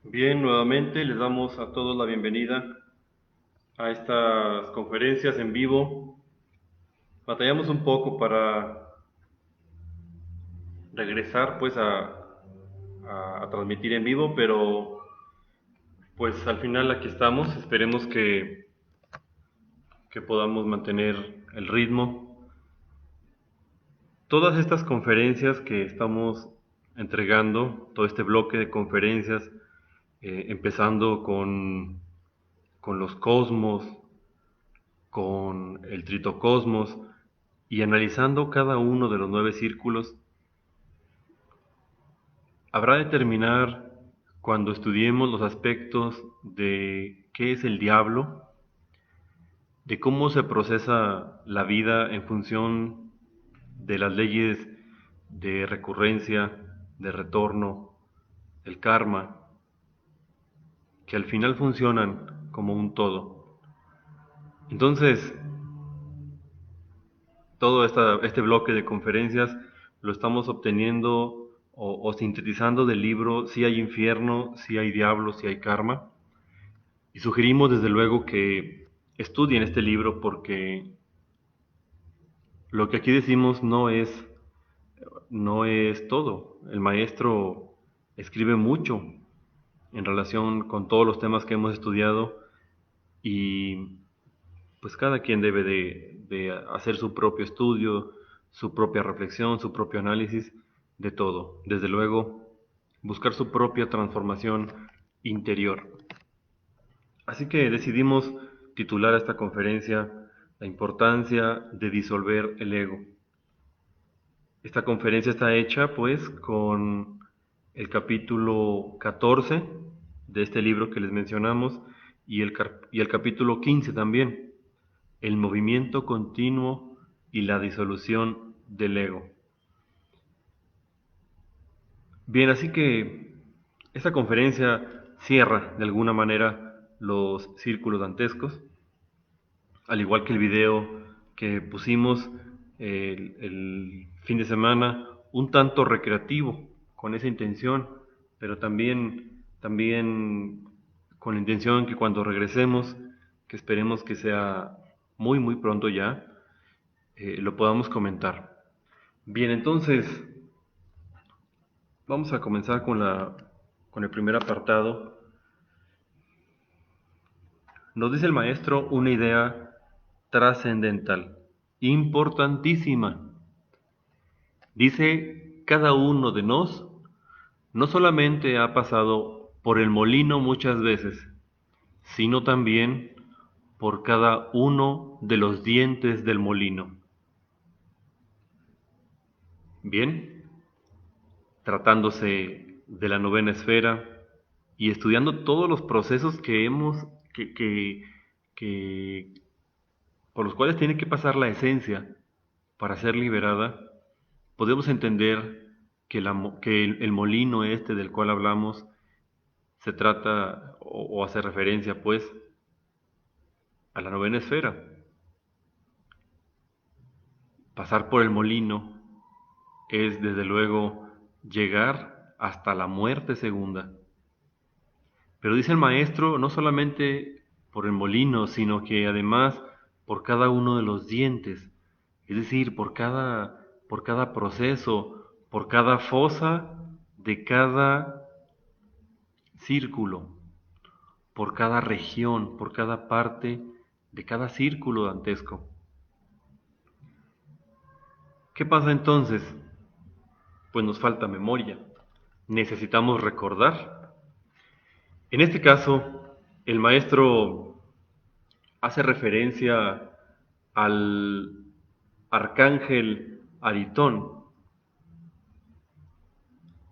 Bien, nuevamente les damos a todos la bienvenida a estas conferencias en vivo. Batallamos un poco para regresar pues a transmitir en vivo, pero pues al final aquí estamos. Esperemos que podamos mantener el ritmo. Todas estas conferencias que estamos entregando, todo este bloque de conferencias, empezando con los cosmos, con el tritocosmos y analizando cada uno de los 9 círculos, habrá de terminar cuando estudiemos los aspectos de qué es el diablo, de cómo se procesa la vida en función de las leyes de recurrencia, de retorno, el karma, que al final funcionan como un todo. Entonces, todo este bloque de conferencias lo estamos obteniendo o sintetizando del libro Si hay infierno, si hay diablo, si hay karma. Y sugerimos desde luego que estudien este libro porque lo que aquí decimos no es todo. El maestro escribe mucho en relación con todos los temas que hemos estudiado y pues cada quien debe de hacer su propio estudio, su propia reflexión, su propio análisis de todo. Desde luego, buscar su propia transformación interior. Así que decidimos titular a esta conferencia La importancia de disolver el ego. Esta conferencia está hecha pues con el capítulo 14 de este libro que les mencionamos y el capítulo 15 también, el movimiento continuo y la disolución del ego. Bien, así que esta conferencia cierra de alguna manera los círculos dantescos, al igual que el video que pusimos el fin de semana, un tanto recreativo con esa intención, pero también con la intención que cuando regresemos, que esperemos que sea muy muy pronto ya, lo podamos comentar. Bien, entonces vamos a comenzar con el primer apartado. Nos dice el maestro una idea trascendental, importantísima. Dice, cada uno de nos no solamente ha pasado por el molino muchas veces, sino también por cada uno de los dientes del molino. Bien, tratándose de la novena esfera y estudiando todos los procesos que por los cuales tiene que pasar la esencia para ser liberada, podemos entender que el molino este del cual hablamos se trata o hace referencia pues a la novena esfera. Pasar por el molino es desde luego llegar hasta la muerte segunda. Pero dice el maestro, no solamente por el molino, sino que además por cada uno de los dientes, es decir, por cada proceso, por cada fosa de cada círculo, por cada región, por cada parte de cada círculo dantesco. ¿Qué pasa entonces? Pues nos falta memoria. Necesitamos recordar. En este caso, el maestro hace referencia al arcángel Aritón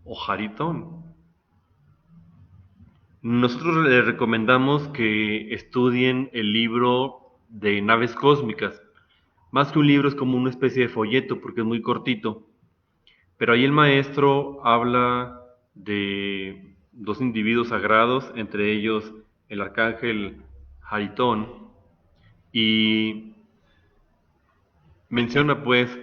o Jaritón. Nosotros les recomendamos que estudien el libro de naves cósmicas. Más que un libro es como una especie de folleto porque es muy cortito. Pero ahí el maestro habla de dos individuos sagrados, entre ellos el arcángel Jaritón, y menciona pues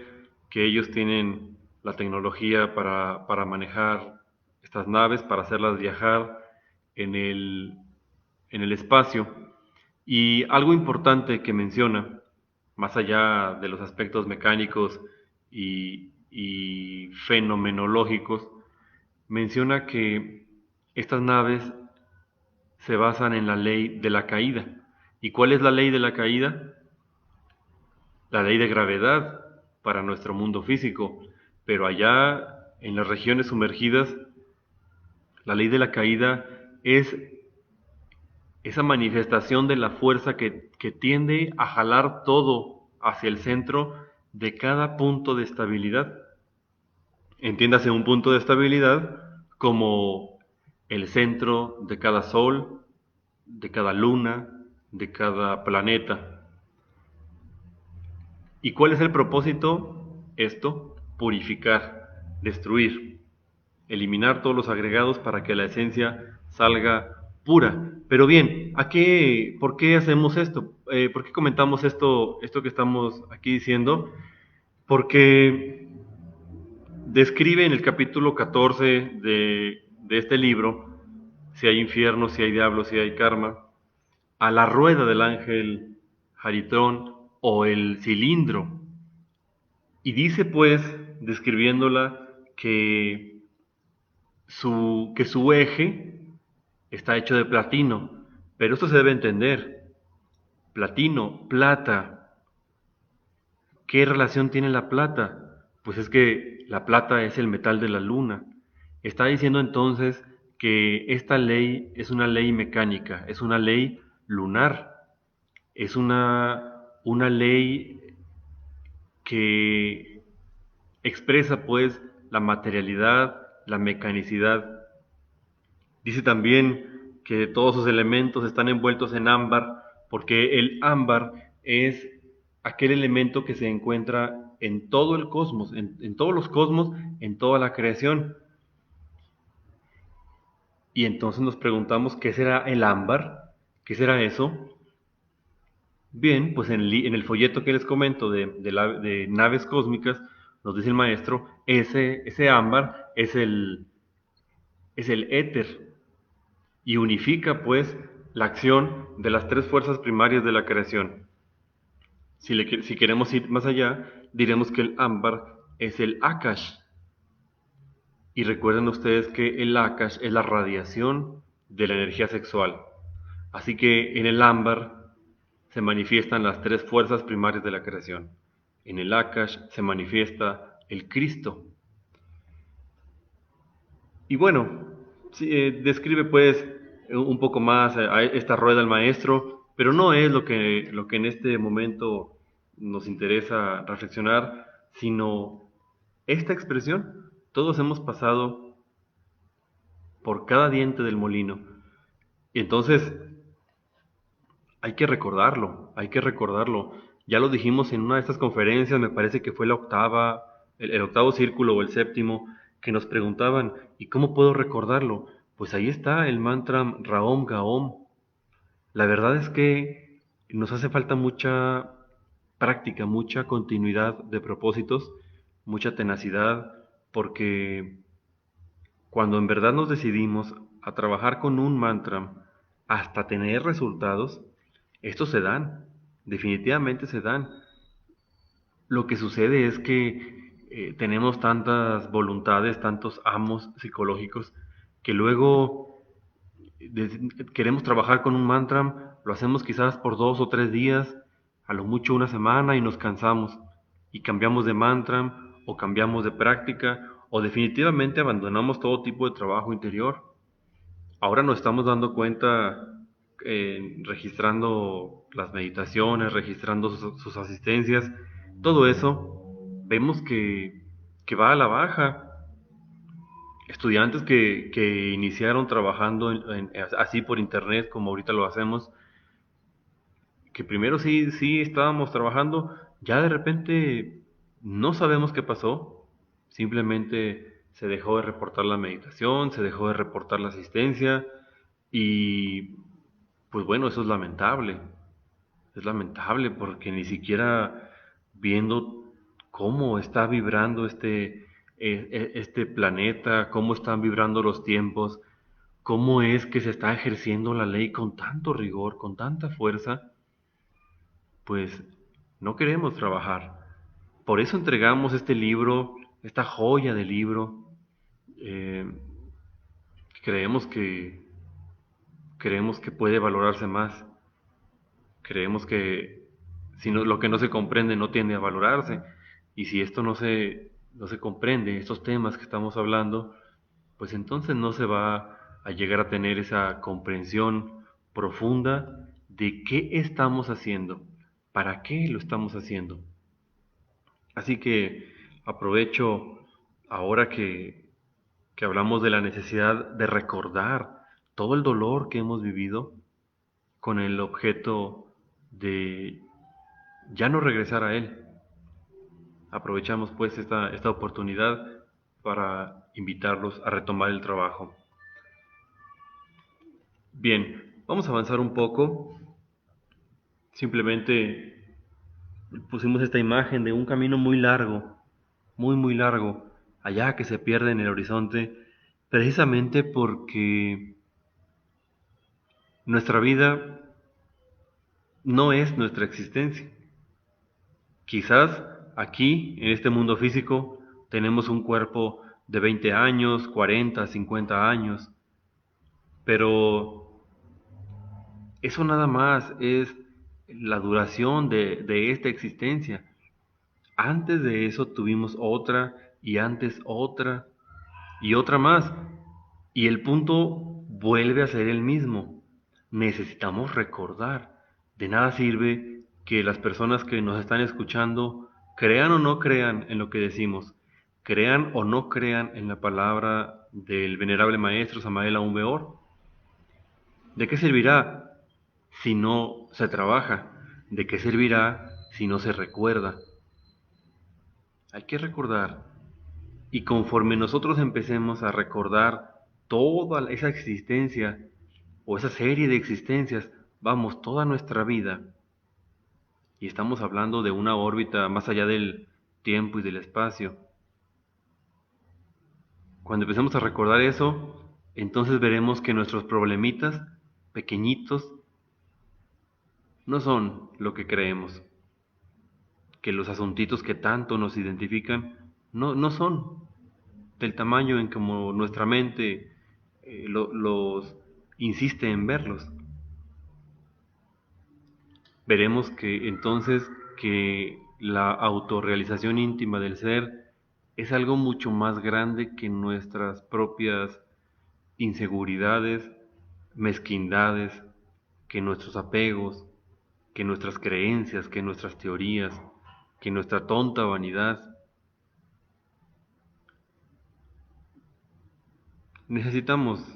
que ellos tienen la tecnología para manejar estas naves, para hacerlas viajar, en el espacio. Y algo importante que menciona, más allá de los aspectos mecánicos y fenomenológicos, menciona que estas naves se basan en la ley de la caída. ¿Y cuál es la ley de la caída? La ley de gravedad para nuestro mundo físico. Pero allá en las regiones sumergidas, la ley de la caída es esa manifestación de la fuerza que tiende a jalar todo hacia el centro de cada punto de estabilidad. Entiéndase un punto de estabilidad como el centro de cada sol, de cada luna, de cada planeta. ¿Y cuál es el propósito? Esto, purificar, destruir, eliminar todos los agregados para que la esencia salga pura. Pero bien, ¿por qué hacemos esto? ¿Por qué comentamos esto que estamos aquí diciendo? Porque describe en el capítulo 14 de este libro si hay infierno, si hay diablo, si hay karma, a la rueda del ángel Jaritrón o el cilindro. Y dice pues, describiéndola, que su eje está hecho de platino, pero esto se debe entender. Platino, plata. ¿Qué relación tiene la plata? Pues es que la plata es el metal de la luna. Está diciendo entonces que esta ley es una ley mecánica, es una ley lunar, es una ley que expresa pues la materialidad, la mecanicidad. Dice también que todos sus elementos están envueltos en ámbar, porque el ámbar es aquel elemento que se encuentra en todo el cosmos, en todos los cosmos, en toda la creación. Y entonces nos preguntamos, ¿qué será el ámbar? ¿Qué será eso? Bien, pues en el folleto que les comento de naves cósmicas, nos dice el maestro, ese ámbar es el éter, y unifica pues la acción de las tres fuerzas primarias de la creación. Si queremos ir más allá, diremos que el ámbar es el Akash. Y recuerden ustedes que el Akash es la radiación de la energía sexual. Así que en el ámbar se manifiestan las tres fuerzas primarias de la creación. En el Akash se manifiesta el Cristo. Y bueno, sí, describe pues un poco más a esta rueda del maestro, pero no es lo que en este momento nos interesa reflexionar, sino esta expresión. Todos hemos pasado por cada diente del molino. Y entonces hay que recordarlo. Ya lo dijimos en una de estas conferencias, me parece que fue la octava, el octavo círculo o el séptimo, que nos preguntaban, ¿y cómo puedo recordarlo? Pues ahí está el mantra Raom Gaom. La verdad es que nos hace falta mucha práctica, mucha continuidad de propósitos, mucha tenacidad, porque cuando en verdad nos decidimos a trabajar con un mantra hasta tener resultados, estos se dan, definitivamente se dan. Lo que sucede es que tenemos tantas voluntades, tantos amos psicológicos, que luego queremos trabajar con un mantra, lo hacemos quizás por 2 o 3 días, a lo mucho una semana y nos cansamos y cambiamos de mantra o cambiamos de práctica o definitivamente abandonamos todo tipo de trabajo interior. Ahora nos estamos dando cuenta, registrando las meditaciones, registrando sus asistencias, todo eso, vemos que va a la baja. Estudiantes que iniciaron trabajando así por internet, como ahorita lo hacemos, que primero sí estábamos trabajando, ya de repente no sabemos qué pasó, simplemente se dejó de reportar la meditación, se dejó de reportar la asistencia y pues bueno, eso es lamentable porque ni siquiera viendo cómo está vibrando este planeta, cómo están vibrando los tiempos, cómo es que se está ejerciendo la ley con tanto rigor, con tanta fuerza, pues no queremos trabajar. Por eso entregamos este libro, esta joya de libro. eh, creemos que creemos que puede valorarse más. Creemos que si no, lo que no se comprende no tiende a valorarse. Y si esto no se comprende, estos temas que estamos hablando, pues entonces no se va a llegar a tener esa comprensión profunda de qué estamos haciendo, para qué lo estamos haciendo. Así que aprovecho ahora que hablamos de la necesidad de recordar todo el dolor que hemos vivido con el objeto de ya no regresar a él. Aprovechamos pues esta oportunidad para invitarlos a retomar el trabajo. Bien, vamos a avanzar un poco. Simplemente pusimos esta imagen de un camino muy largo, muy largo, allá que se pierde en el horizonte, precisamente porque nuestra vida no es nuestra existencia. Quizás aquí, en este mundo físico, tenemos un cuerpo de 20 años, 40, 50 años, pero eso nada más es la duración de esta existencia. Antes de eso tuvimos otra y antes otra y otra más. Y el punto vuelve a ser el mismo. Necesitamos recordar. De nada sirve que las personas que nos están escuchando crean o no crean en lo que decimos, crean o no crean en la palabra del venerable maestro Samael Aún Weor. ¿De qué servirá si no se trabaja? ¿De qué servirá si no se recuerda? Hay que recordar. Y conforme nosotros empecemos a recordar toda esa existencia o esa serie de existencias, vamos, toda nuestra vida, y estamos hablando de una órbita más allá del tiempo y del espacio, cuando empecemos a recordar eso, entonces veremos que nuestros problemitas pequeñitos no son lo que creemos, que los asuntitos que tanto nos identifican no son del tamaño en como nuestra mente los insiste en verlos. Veremos que entonces que la autorrealización íntima del ser es algo mucho más grande que nuestras propias inseguridades, mezquindades, que nuestros apegos, que nuestras creencias, que nuestras teorías, que nuestra tonta vanidad. Necesitamos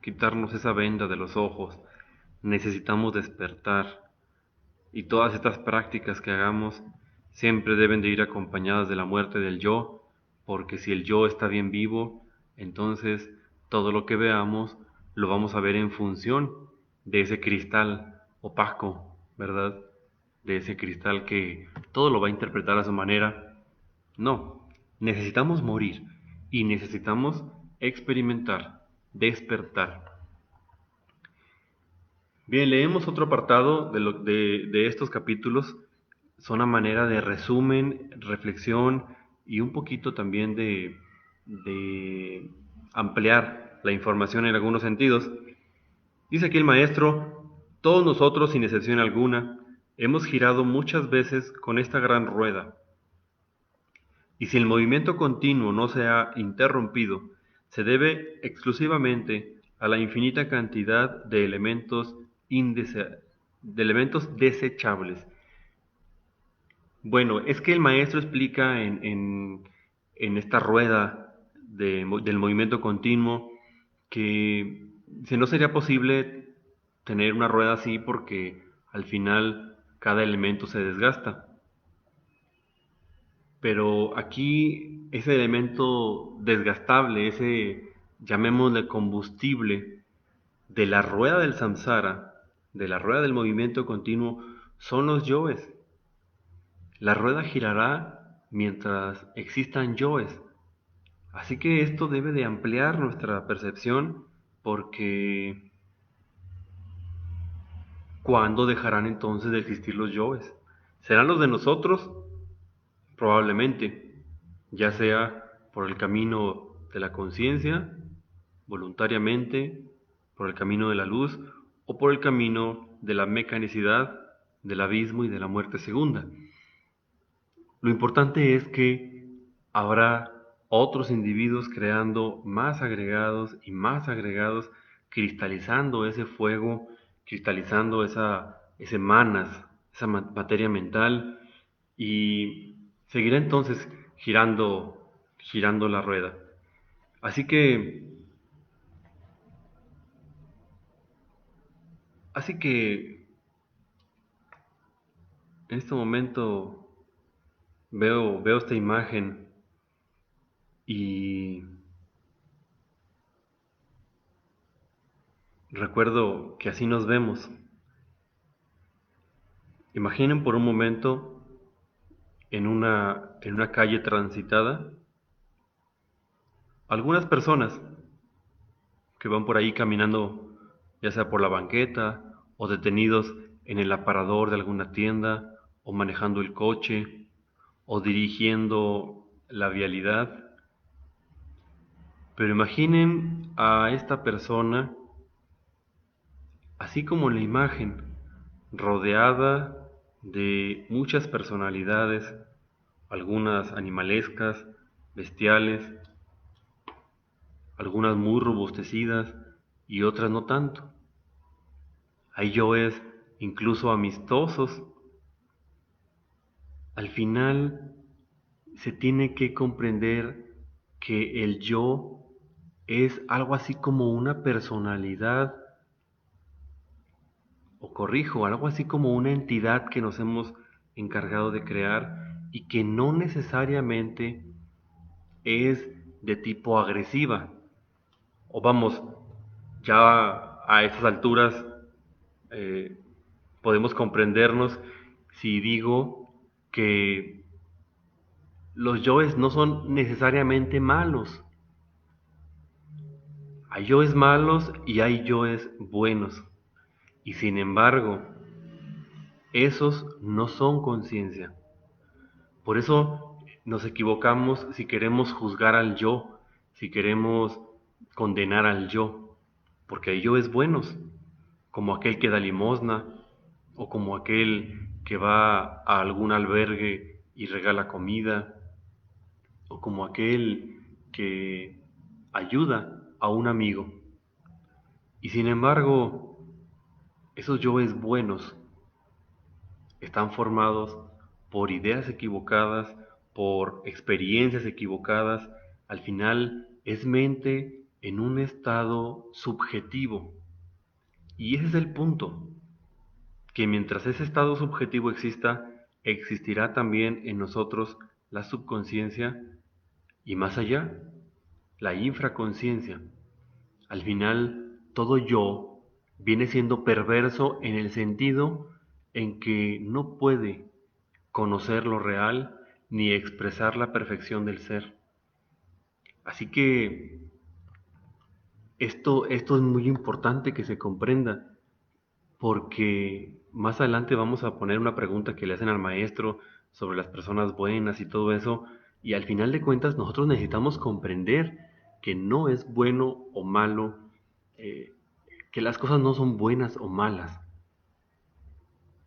quitarnos esa venda de los ojos, necesitamos despertar y todas estas prácticas que hagamos siempre deben de ir acompañadas de la muerte del yo, porque si el yo está bien vivo, entonces todo lo que veamos lo vamos a ver en función de ese cristal opaco, ¿verdad? De ese cristal que todo lo va a interpretar a su manera. No, necesitamos morir y necesitamos experimentar, despertar. Bien, leemos otro apartado de estos capítulos. Son a manera de resumen, reflexión y un poquito también de ampliar la información en algunos sentidos. Dice aquí el maestro, todos nosotros, sin excepción alguna, hemos girado muchas veces con esta gran rueda, y si el movimiento continuo no se ha interrumpido, se debe exclusivamente a la infinita cantidad de de elementos desechables. Bueno, es que el maestro explica en esta rueda del movimiento continuo que si no sería posible tener una rueda así porque al final cada elemento se desgasta. Pero aquí ese elemento desgastable, ese llamémosle combustible de la rueda del samsara, de la rueda del movimiento continuo, son los yoes. La rueda girará mientras existan yoes. Así que esto debe de ampliar nuestra percepción porque ¿cuándo dejarán entonces de existir los yoes? ¿Serán los de nosotros? Probablemente, ya sea por el camino de la conciencia, voluntariamente, por el camino de la luz, o por el camino de la mecanicidad, del abismo y de la muerte segunda. Lo importante es que habrá otros individuos creando más agregados, cristalizando ese fuego, cristalizando ese manas, esa materia mental, y seguirá entonces girando la rueda. Así que, así que en este momento veo esta imagen y recuerdo que así nos vemos. Imaginen por un momento en una calle transitada algunas personas que van por ahí caminando, ya sea por la banqueta o detenidos en el aparador de alguna tienda o manejando el coche o dirigiendo la vialidad. Pero imaginen a esta persona así como la imagen, rodeada de muchas personalidades, algunas animalescas, bestiales, algunas muy robustecidas y otras no tanto. Hay yoes incluso amistosos. Al final se tiene que comprender que el yo es algo así como una personalidad, o corrijo, algo así como una entidad que nos hemos encargado de crear y que no necesariamente es de tipo agresiva. O vamos, ya a estas alturas eh, podemos comprendernos si digo que los yoes no son necesariamente malos. Hay yoes malos y hay yoes buenos. Y sin embargo, esos no son conciencia. Por eso nos equivocamos si queremos juzgar al yo, si queremos condenar al yo, porque hay yoes buenos, como aquel que da limosna, o como aquel que va a algún albergue y regala comida, o como aquel que ayuda a un amigo. Y sin embargo, esos yoes buenos están formados por ideas equivocadas, por experiencias equivocadas. Al final es mente en un estado subjetivo. Y ese es el punto, que mientras ese estado subjetivo exista, existirá también en nosotros la subconsciencia y más allá, la infraconsciencia. Al final, todo yo viene siendo perverso en el sentido en que no puede conocer lo real ni expresar la perfección del ser. Así que esto es muy importante que se comprenda, porque más adelante vamos a poner una pregunta que le hacen al maestro sobre las personas buenas y todo eso, y al final de cuentas nosotros necesitamos comprender que no es bueno o malo, eh, que las cosas no son buenas o malas.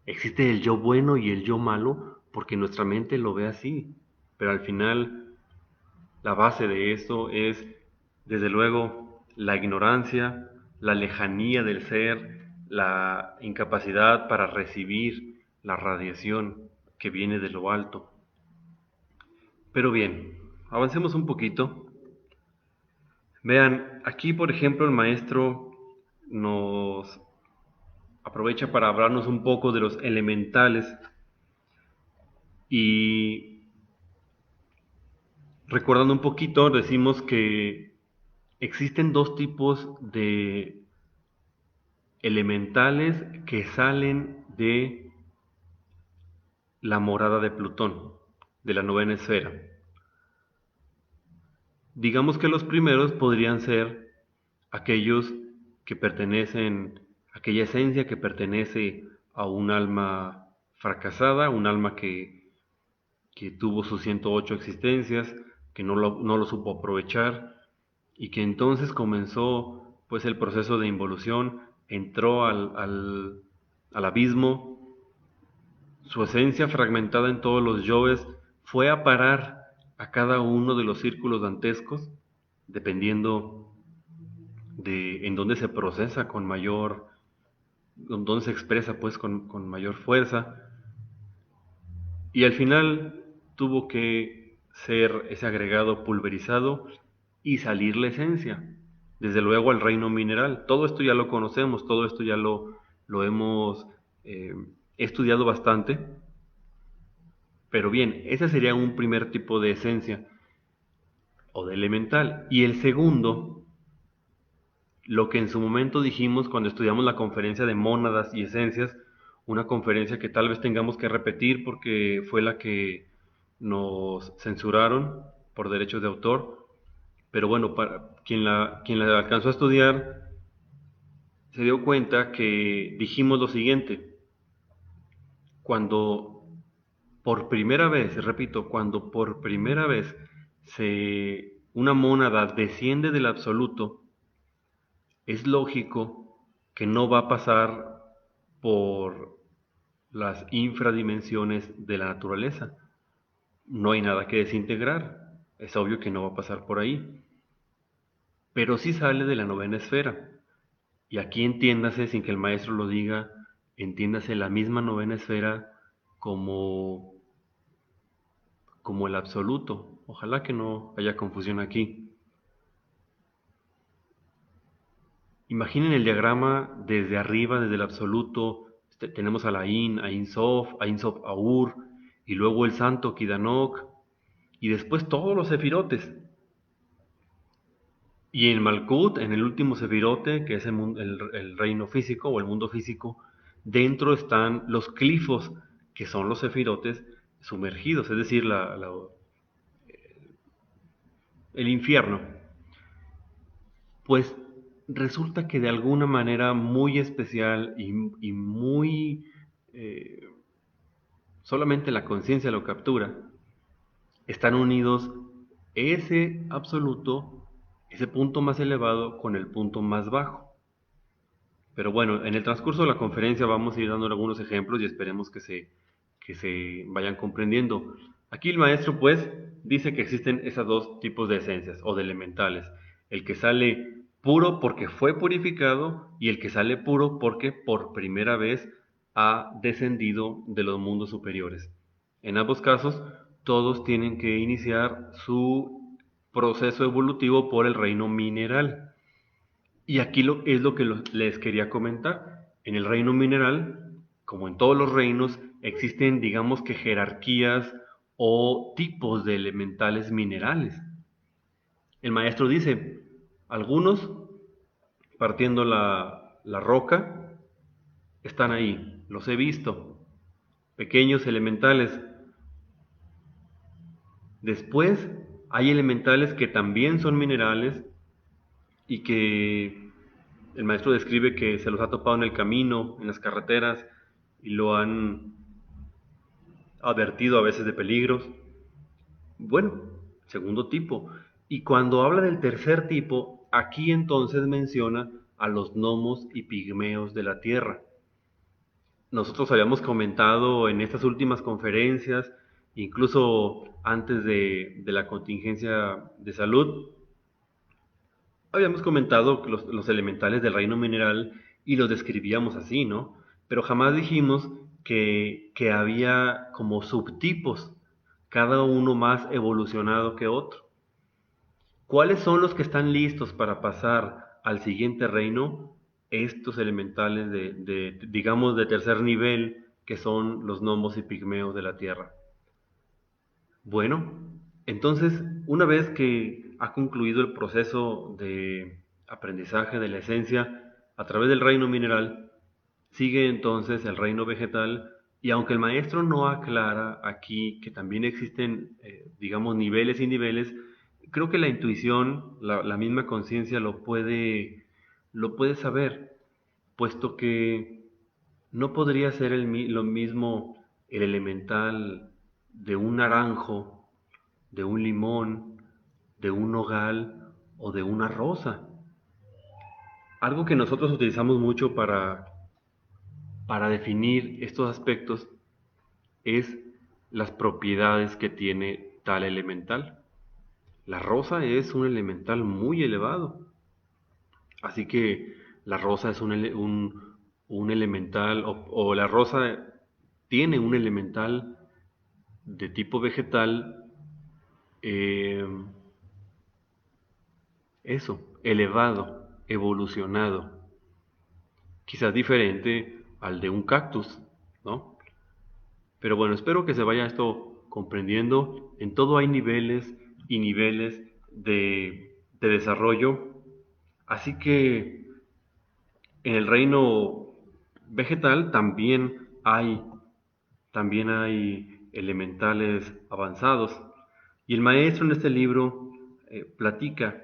Existe el yo bueno y el yo malo porque nuestra mente lo ve así, pero al final la base de eso es, desde luego, la ignorancia, la lejanía del ser, la incapacidad para recibir la radiación que viene de lo alto. Pero bien, avancemos un poquito. Vean, aquí por ejemplo el maestro nos aprovecha para hablarnos un poco de los elementales y recordando un poquito decimos que existen dos tipos de elementales que salen de la morada de Plutón, de la novena esfera. Digamos que los primeros podrían ser aquellos que pertenecen, aquella esencia que pertenece a un alma fracasada, un alma que tuvo sus 108 existencias, que no lo supo aprovechar y que entonces comenzó pues el proceso de involución, entró al abismo, su esencia fragmentada en todos los yoes fue a parar a cada uno de los círculos dantescos, dependiendo de en dónde se procesa con mayor, en dónde se expresa pues con mayor fuerza, y al final tuvo que ser ese agregado pulverizado y salir la esencia. Desde luego al reino mineral. Todo esto ya lo conocemos, todo esto ya lo hemos eh, estudiado bastante. Pero bien, ese sería un primer tipo de esencia o de elemental. Y el segundo, lo que en su momento dijimos cuando estudiamos la conferencia de mónadas y esencias, una conferencia que tal vez tengamos que repetir porque fue la que nos censuraron por derechos de autor, pero bueno, para quien la alcanzó a estudiar se dio cuenta que dijimos lo siguiente: cuando por primera vez, repito, cuando por primera vez una mónada desciende del absoluto, es lógico que no va a pasar por las infradimensiones de la naturaleza. No hay nada que desintegrar. Es obvio que no va a pasar por ahí. Pero sí sale de la novena esfera. Y aquí entiéndase, sin que el maestro lo diga, entiéndase la misma novena esfera como, como el absoluto. Ojalá que no haya confusión aquí. Imaginen el diagrama desde arriba, desde el absoluto. Tenemos a la a In Sof Aur, y luego el santo Kidanok, y después todos los sefirotes. Y en Malkut, en el último sefirote, que es el reino físico o el mundo físico, dentro están los clifos, que son los sefirotes sumergidos, es decir, el infierno. Pues resulta que de alguna manera muy especial y muy eh, solamente la conciencia lo captura, están unidos ese absoluto, ese punto más elevado con el punto más bajo. Pero bueno, en el transcurso de la conferencia vamos a ir dando algunos ejemplos y esperemos que se vayan comprendiendo. Aquí el maestro pues dice que existen esos dos tipos de esencias o de elementales. El que sale puro porque fue purificado y el que sale puro porque por primera vez ha descendido de los mundos superiores. En ambos casos, todos tienen que iniciar su proceso evolutivo por el reino mineral. Y aquí es lo que les quería comentar. En el reino mineral, como en todos los reinos, existen, digamos que jerarquías o tipos de elementales minerales. El maestro dice, algunos, partiendo la roca, están ahí, los he visto, pequeños elementales. Después hay elementales que también son minerales y que el maestro describe que se los ha topado en el camino, en las carreteras, y lo han advertido a veces de peligros. Bueno, segundo tipo. Y cuando habla del tercer tipo, aquí entonces menciona a los gnomos y pigmeos de la tierra. Nosotros habíamos comentado en estas últimas conferencias, incluso antes de la contingencia de salud, habíamos comentado los elementales del reino mineral y los describíamos así, ¿no? Pero jamás dijimos que había como subtipos, cada uno más evolucionado que otro. ¿Cuáles son los que están listos para pasar al siguiente reino? Estos elementales digamos, de tercer nivel, que son los gnomos y pigmeos de la tierra. Bueno, entonces, una vez que ha concluido el proceso de aprendizaje de la esencia a través del reino mineral, sigue entonces el reino vegetal, y aunque el maestro no aclara aquí que también existen, digamos, niveles y niveles, creo que la intuición, la misma conciencia lo puede lo puede saber, puesto que no podría ser lo mismo el elemental de un naranjo, de un limón, de un nogal o de una rosa. Algo que nosotros utilizamos mucho para definir estos aspectos es las propiedades que tiene tal elemental. La rosa es un elemental muy elevado, así que la rosa es un elemental, o la rosa tiene un elemental de tipo vegetal, eh, elevado, evolucionado, quizás diferente al de un cactus, ¿no? Pero bueno, espero que se vaya esto comprendiendo. En todo hay niveles y niveles de desarrollo. Así que en el reino vegetal también hay elementales avanzados. Y el maestro en este libro platica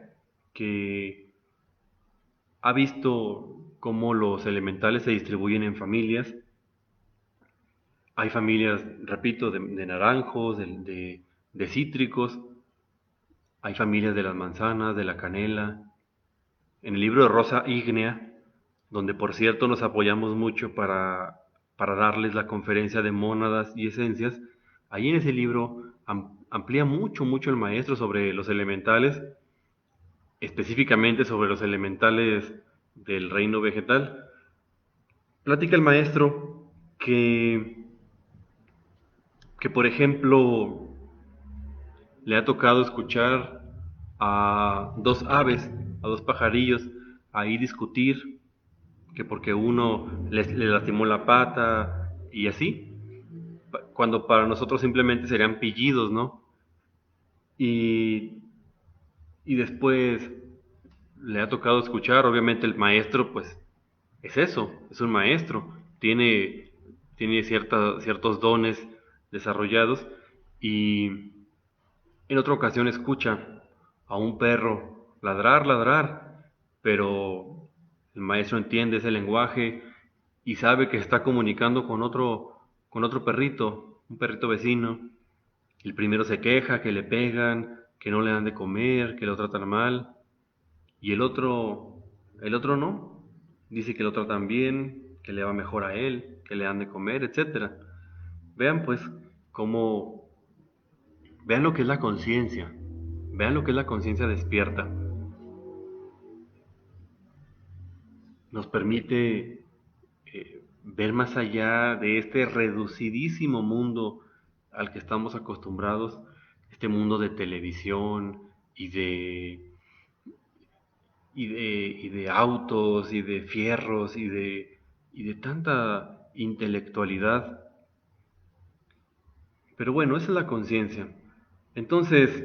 que ha visto cómo los elementales se distribuyen en familias. Hay familias, repito, de naranjos, de cítricos, hay familias de las manzanas, de la canela. En el libro de Rosa Ígnea, donde por cierto nos apoyamos mucho para darles la conferencia de mónadas y esencias, ahí en ese libro amplía mucho el maestro sobre los elementales, específicamente sobre los elementales del reino vegetal. Platica el maestro que por ejemplo, le ha tocado escuchar a dos aves, a dos pajarillos, ahí discutir, que porque uno le lastimó la pata y así, cuando para nosotros simplemente serían pillidos, ¿no? Y, y después le ha tocado escuchar, obviamente el maestro, pues es eso, es un maestro, tiene ciertos dones desarrollados y en otra ocasión escucha a un perro ladrar, pero el maestro entiende ese lenguaje y sabe que está comunicando con otro perrito, un perrito vecino. El primero se queja que le pegan, que no le dan de comer, que lo tratan mal, y el otro no. Dice que lo tratan bien, que le va mejor a él, que le dan de comer, etcétera. Vean pues cómo Vean lo que es la conciencia. Vean lo que es la conciencia despierta. Nos permite ver más allá de este reducidísimo mundo al que estamos acostumbrados, este mundo de televisión y y de autos y de fierros y de tanta intelectualidad. Pero bueno, esa es la conciencia. Entonces,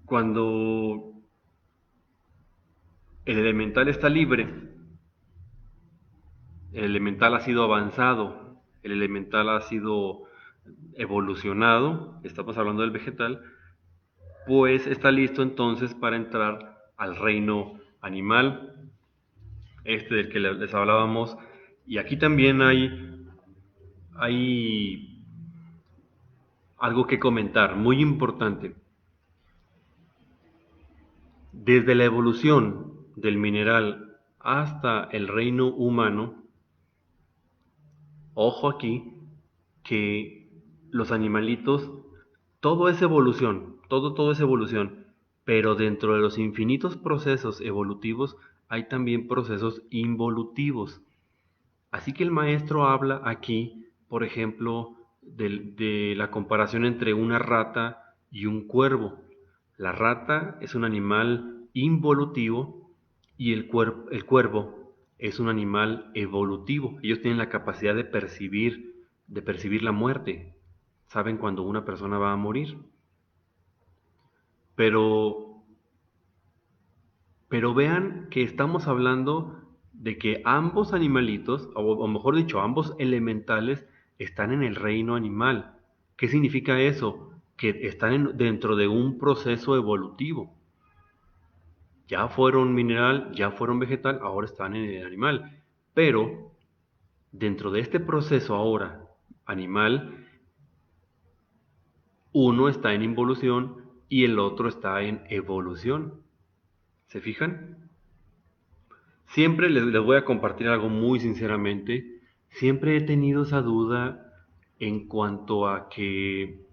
cuando el elemental está libre, el elemental ha sido avanzado, el elemental ha sido evolucionado, estamos hablando del vegetal, pues está listo entonces para entrar al reino animal, este del que les hablábamos, y aquí también hay algo que comentar, muy importante. Desde la evolución del mineral hasta el reino humano, ojo aquí, que los animalitos, todo es evolución, todo es evolución, pero dentro de los infinitos procesos evolutivos hay también procesos involutivos. Así que el maestro habla aquí, por ejemplo, de la comparación entre una rata y un cuervo. La rata es un animal involutivo y el cuervo es un animal evolutivo. Ellos tienen la capacidad de percibir la muerte. Saben cuando una persona va a morir. Pero, pero vean que estamos hablando de que ambos animalitos, o mejor dicho, ambos elementales, están en el reino animal. ¿Qué significa eso? Que están dentro de un proceso evolutivo. Ya fueron mineral, ya fueron vegetal, ahora están en el animal. Pero dentro de este proceso ahora animal, uno está en involución y el otro está en evolución. ¿Se fijan? Siempre les voy a compartir algo muy sinceramente. Siempre he tenido esa duda en cuanto a que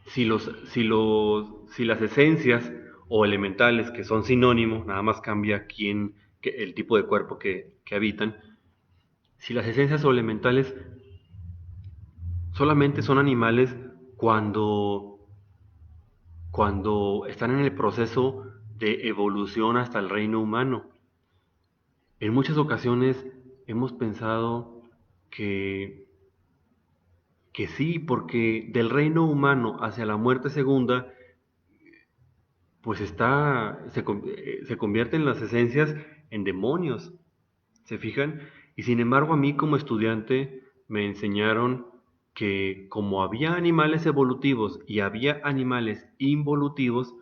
si las esencias o elementales, que son sinónimos, nada más cambia el tipo de cuerpo que habitan, si las esencias o elementales solamente son animales cuando, cuando están en el proceso de evolución hasta el reino humano. En muchas ocasiones hemos pensado que, que sí, porque del reino humano hacia la muerte segunda, pues se convierten las esencias en demonios, ¿se fijan? Y sin embargo a mí como estudiante me enseñaron que como había animales evolutivos y había animales involutivos,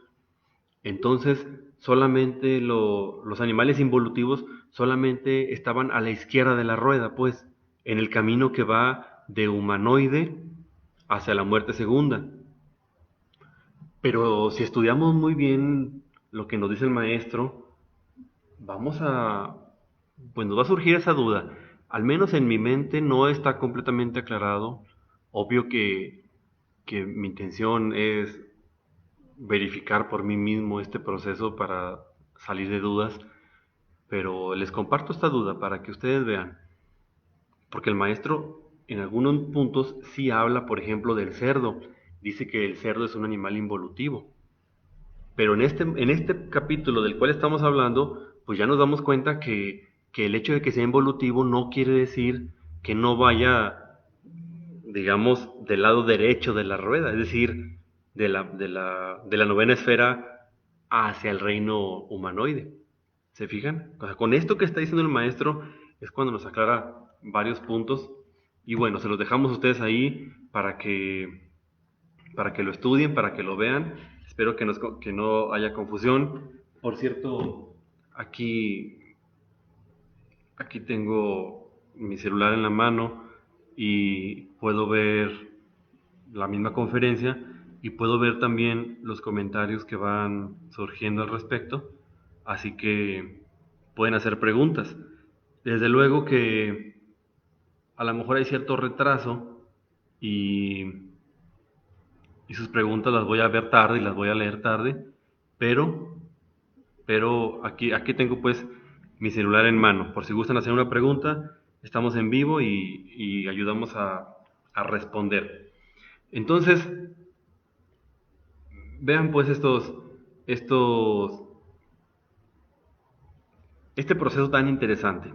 entonces solamente los animales involutivos solamente estaban a la izquierda de la rueda, pues, en el camino que va de humanoide hacia la muerte segunda. Pero si estudiamos muy bien lo que nos dice el maestro, vamos a, pues nos va a surgir esa duda. Al menos en mi mente no está completamente aclarado. Obvio que mi intención es verificar por mí mismo este proceso para salir de dudas, pero les comparto esta duda para que ustedes vean, porque el maestro en algunos puntos sí habla, por ejemplo, del cerdo, dice que el cerdo es un animal involutivo, pero en este capítulo del cual estamos hablando, pues ya nos damos cuenta que el hecho de que sea involutivo no quiere decir que no vaya, digamos, del lado derecho de la rueda, es decir, de la novena esfera hacia el reino humanoide. ¿Se fijan? O sea, con esto que está diciendo el maestro es cuando nos aclara varios puntos. Y bueno, se los dejamos a ustedes ahí para que lo estudien, para que lo vean. Espero que no haya confusión. Por cierto, aquí, aquí tengo mi celular en la mano y puedo ver la misma conferencia y puedo ver también los comentarios que van surgiendo al respecto. Así que pueden hacer preguntas. Desde luego que a lo mejor hay cierto retraso y, y sus preguntas las voy a ver tarde y las voy a leer tarde, pero, pero aquí tengo pues mi celular en mano. Por si gustan hacer una pregunta, estamos en vivo y ayudamos a responder. Entonces, vean pues estos, este proceso tan interesante.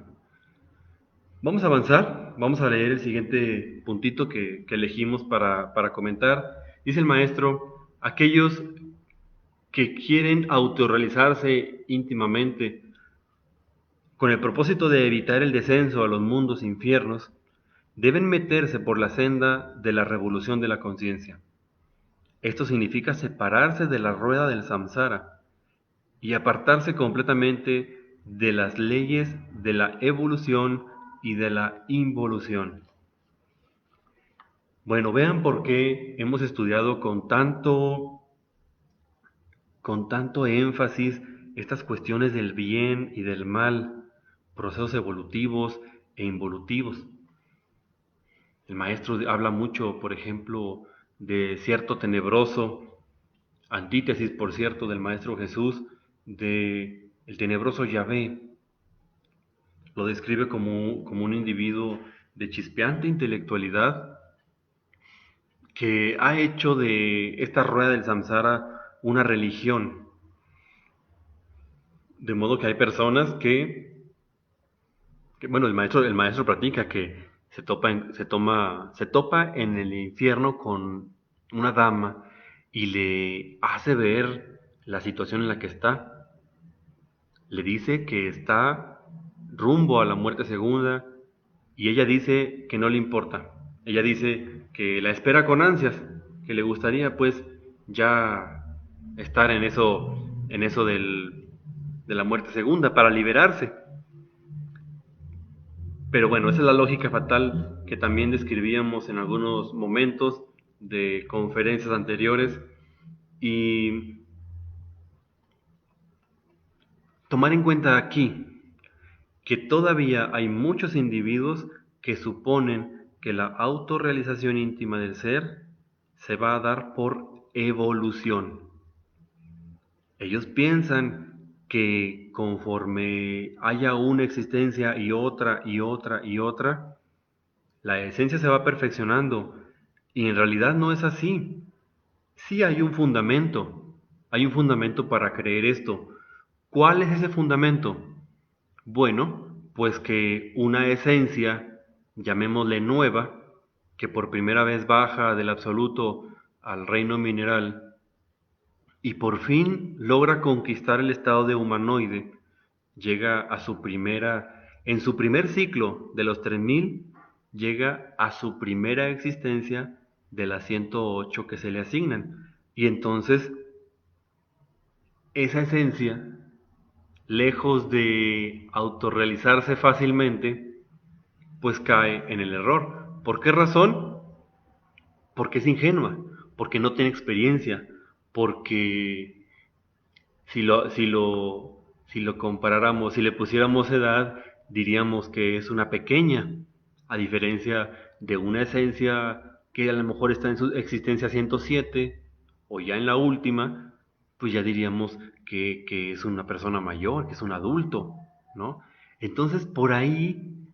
Vamos a avanzar, vamos a leer el siguiente puntito que elegimos para comentar. Dice el maestro, aquellos que quieren autorrealizarse íntimamente con el propósito de evitar el descenso a los mundos infiernos, deben meterse por la senda de la revolución de la conciencia. Esto significa separarse de la rueda del samsara y apartarse completamente de las leyes de la evolución y de la involución. Bueno, vean por qué hemos estudiado con tanto énfasis estas cuestiones del bien y del mal, procesos evolutivos e involutivos. El maestro habla mucho, por ejemplo, de cierto tenebroso, antítesis, por cierto, del maestro Jesús, de el tenebroso Yahvé. Lo describe como un individuo de chispeante intelectualidad que ha hecho de esta rueda del samsara una religión. De modo que hay personas bueno, el maestro practica que se topa en el infierno con una dama y le hace ver la situación en la que está. Le dice que está rumbo a la muerte segunda y ella dice que no le importa. Ella dice que la espera con ansias, que le gustaría pues ya estar en eso de la muerte segunda, para liberarse. Pero bueno, esa es la lógica fatal que también describíamos en algunos momentos de conferencias anteriores. Y tomar en cuenta aquí que todavía hay muchos individuos que suponen que la autorrealización íntima del ser se va a dar por evolución. Ellos piensan que conforme haya una existencia y otra y otra y otra, la esencia se va perfeccionando, y en realidad no es así. Sí hay un fundamento para creer esto. ¿Cuál es ese fundamento? Bueno, pues que una esencia, llamémosle nueva, que por primera vez baja del absoluto al reino mineral y por fin logra conquistar el estado de humanoide, llega a en su primer ciclo de los 3000, llega a su primera existencia de las 108 que se le asignan. Y entonces, esa esencia, lejos de autorrealizarse fácilmente, pues cae en el error. ¿Por qué razón? Porque es ingenua, porque no tiene experiencia, porque si lo comparáramos, si le pusiéramos edad, diríamos que es una pequeña, a diferencia de una esencia que a lo mejor está en su existencia 107 o ya en la última, pues ya diríamos que es una persona mayor, que es un adulto, ¿no? Entonces, por ahí,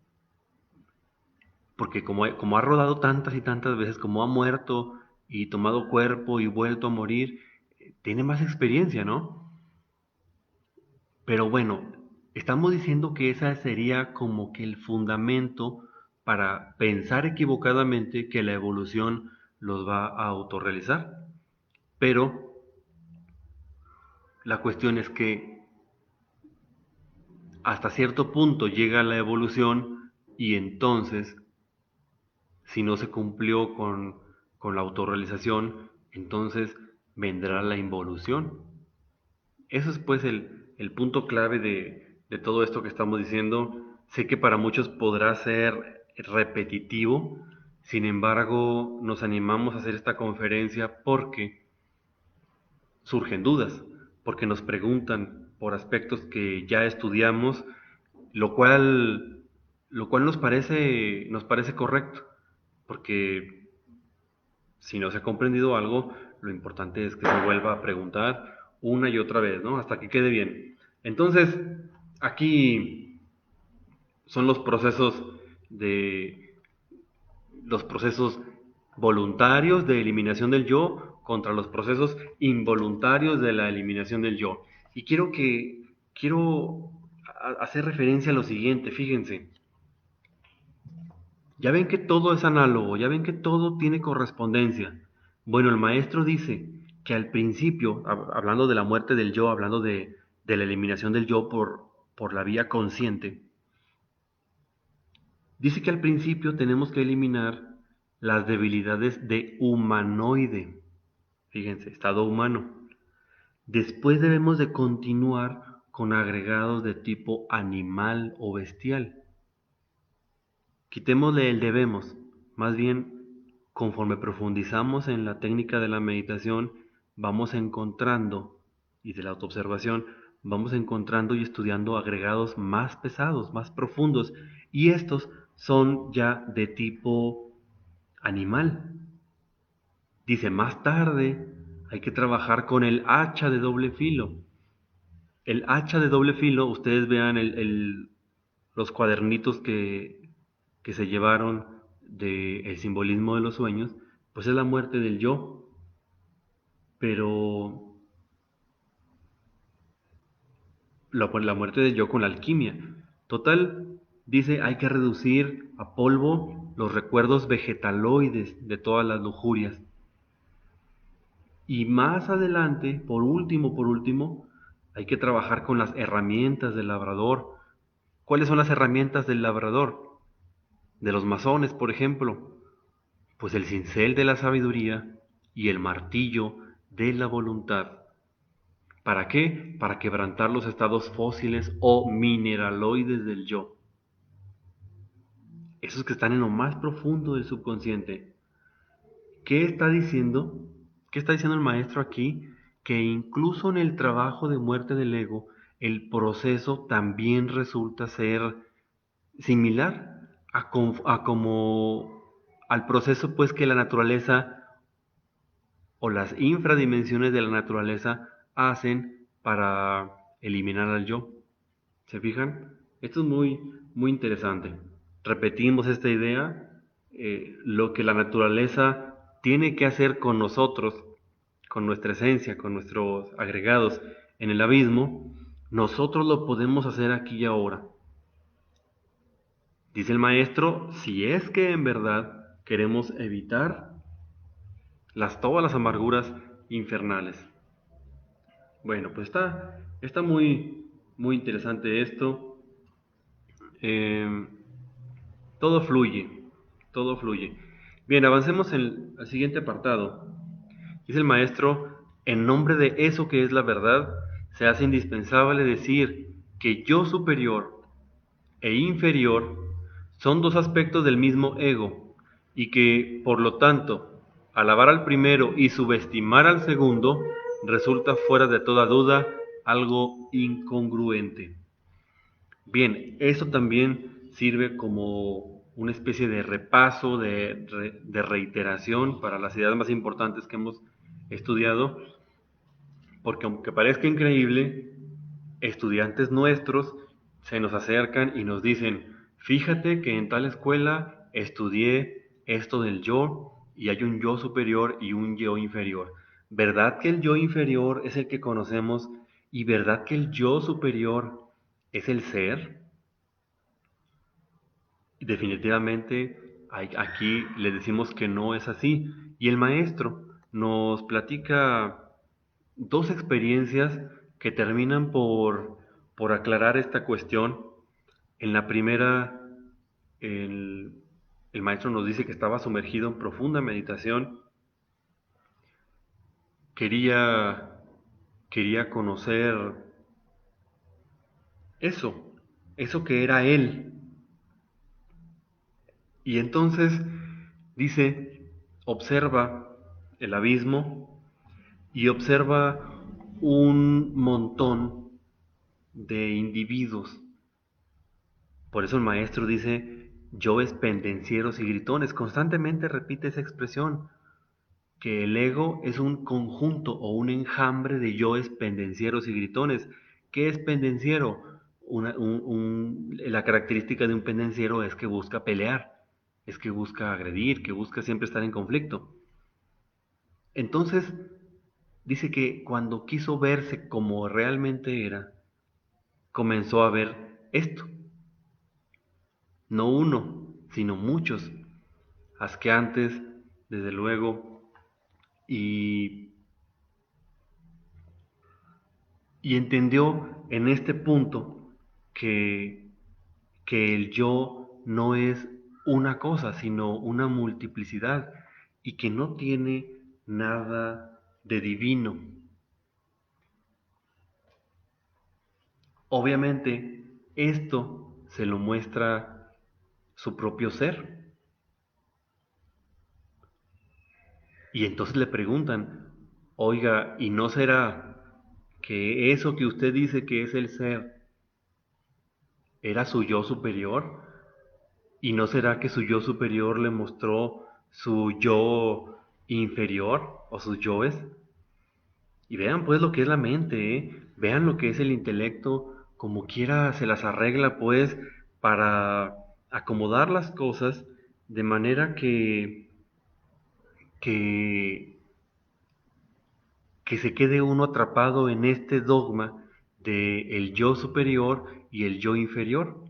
porque como ha rodado tantas y tantas veces, como ha muerto y tomado cuerpo y vuelto a morir, tiene más experiencia, ¿no? Pero bueno, estamos diciendo que esa sería como que el fundamento para pensar equivocadamente que la evolución los va a autorrealizar. Pero la cuestión es que hasta cierto punto llega la evolución y entonces, si no se cumplió con la autorrealización, entonces vendrá la involución. Eso es pues el punto clave de todo esto que estamos diciendo. Sé que para muchos podrá ser repetitivo, sin embargo nos animamos a hacer esta conferencia porque surgen dudas, porque nos preguntan por aspectos que ya estudiamos, lo cual, lo cual nos parece correcto, porque si no se ha comprendido algo, lo importante es que se vuelva a preguntar una y otra vez, ¿no? Hasta que quede bien. Entonces, aquí son de los procesos voluntarios de eliminación del yo contra los procesos involuntarios de la eliminación del yo. Y quiero hacer referencia a lo siguiente, fíjense. Ya ven que todo es análogo, ya ven que todo tiene correspondencia. Bueno, el maestro dice que al principio, hablando de la muerte del yo, hablando de la eliminación del yo por la vía consciente, dice que al principio tenemos que eliminar las debilidades de humanoide. Fíjense, estado humano. Después debemos de continuar con agregados de tipo animal o bestial. Quitémosle el debemos. Más bien, conforme profundizamos en la técnica de la meditación, vamos encontrando, y de la autoobservación, vamos encontrando y estudiando agregados más pesados, más profundos, y estos son ya de tipo animal. Dice, más tarde hay que trabajar con el hacha de doble filo. El hacha de doble filo, ustedes vean los cuadernitos que se llevaron del simbolismo de los sueños, pues es la muerte del yo, pero la muerte del yo con la alquimia. Total, dice, hay que reducir a polvo los recuerdos vegetaloides de todas las lujurias. Y más adelante, por último, hay que trabajar con las herramientas del labrador. ¿Cuáles son las herramientas del labrador? De los masones, por ejemplo. Pues el cincel de la sabiduría y el martillo de la voluntad. ¿Para qué? Para quebrantar los estados fósiles o mineraloides del yo. Esos que están en lo más profundo del subconsciente. ¿Qué está diciendo? ¿Qué está diciendo el maestro aquí? Que incluso en el trabajo de muerte del ego, el proceso también resulta ser similar a como al proceso pues que la naturaleza o las infradimensiones de la naturaleza hacen para eliminar al yo. ¿Se fijan? Esto es muy interesante. Repetimos esta idea, lo que la naturaleza tiene que hacer con nosotros, con nuestra esencia, con nuestros agregados en el abismo, nosotros lo podemos hacer aquí y ahora. Dice el maestro, si es que en verdad queremos evitar todas las amarguras infernales. Bueno, pues está muy interesante esto. Eh, todo fluye, todo fluye. Bien, avancemos al siguiente apartado. Dice el maestro, en nombre de eso que es la verdad, se hace indispensable decir que yo superior e inferior son dos aspectos del mismo ego y que, por lo tanto, alabar al primero y subestimar al segundo resulta fuera de toda duda algo incongruente. Bien, eso también sirve como una especie de repaso, de reiteración para las ideas más importantes que hemos estudiado, porque aunque parezca increíble, estudiantes nuestros se nos acercan y nos dicen, fíjate que en tal escuela estudié esto del yo y hay un yo superior y un yo inferior. ¿Verdad que el yo inferior es el que conocemos y verdad que el yo superior es el ser? Y definitivamente aquí le decimos que no es así. Y el maestro nos platica dos experiencias que terminan por aclarar esta cuestión. En la primera, el, el maestro nos dice que estaba sumergido en profunda meditación, quería, quería conocer eso, eso que era él. Y entonces dice, observa el abismo y observa un montón de individuos. Por eso el maestro dice, yoes pendencieros y gritones. Constantemente repite esa expresión, que el ego es un conjunto o un enjambre de yoes pendencieros y gritones. ¿Qué es pendenciero? La característica de un pendenciero es que busca pelear, es que busca agredir, que busca siempre estar en conflicto. Entonces, dice que cuando quiso verse como realmente era, comenzó a ver esto. No uno, sino muchos, asqueantes, desde luego, y, y entendió en este punto que, que el yo no es una cosa, sino una multiplicidad, y que no tiene nada de divino. Obviamente, esto se lo muestra su propio ser. Y entonces le preguntan, oiga, ¿y no será que eso que usted dice que es el ser era su yo superior? ¿Y no será que su yo superior le mostró su yo inferior o sus yoes? Y vean pues lo que es la mente, ¿eh? Vean lo que es el intelecto, como quiera se las arregla pues para acomodar las cosas de manera que que se quede uno atrapado en este dogma de el yo superior y el yo inferior.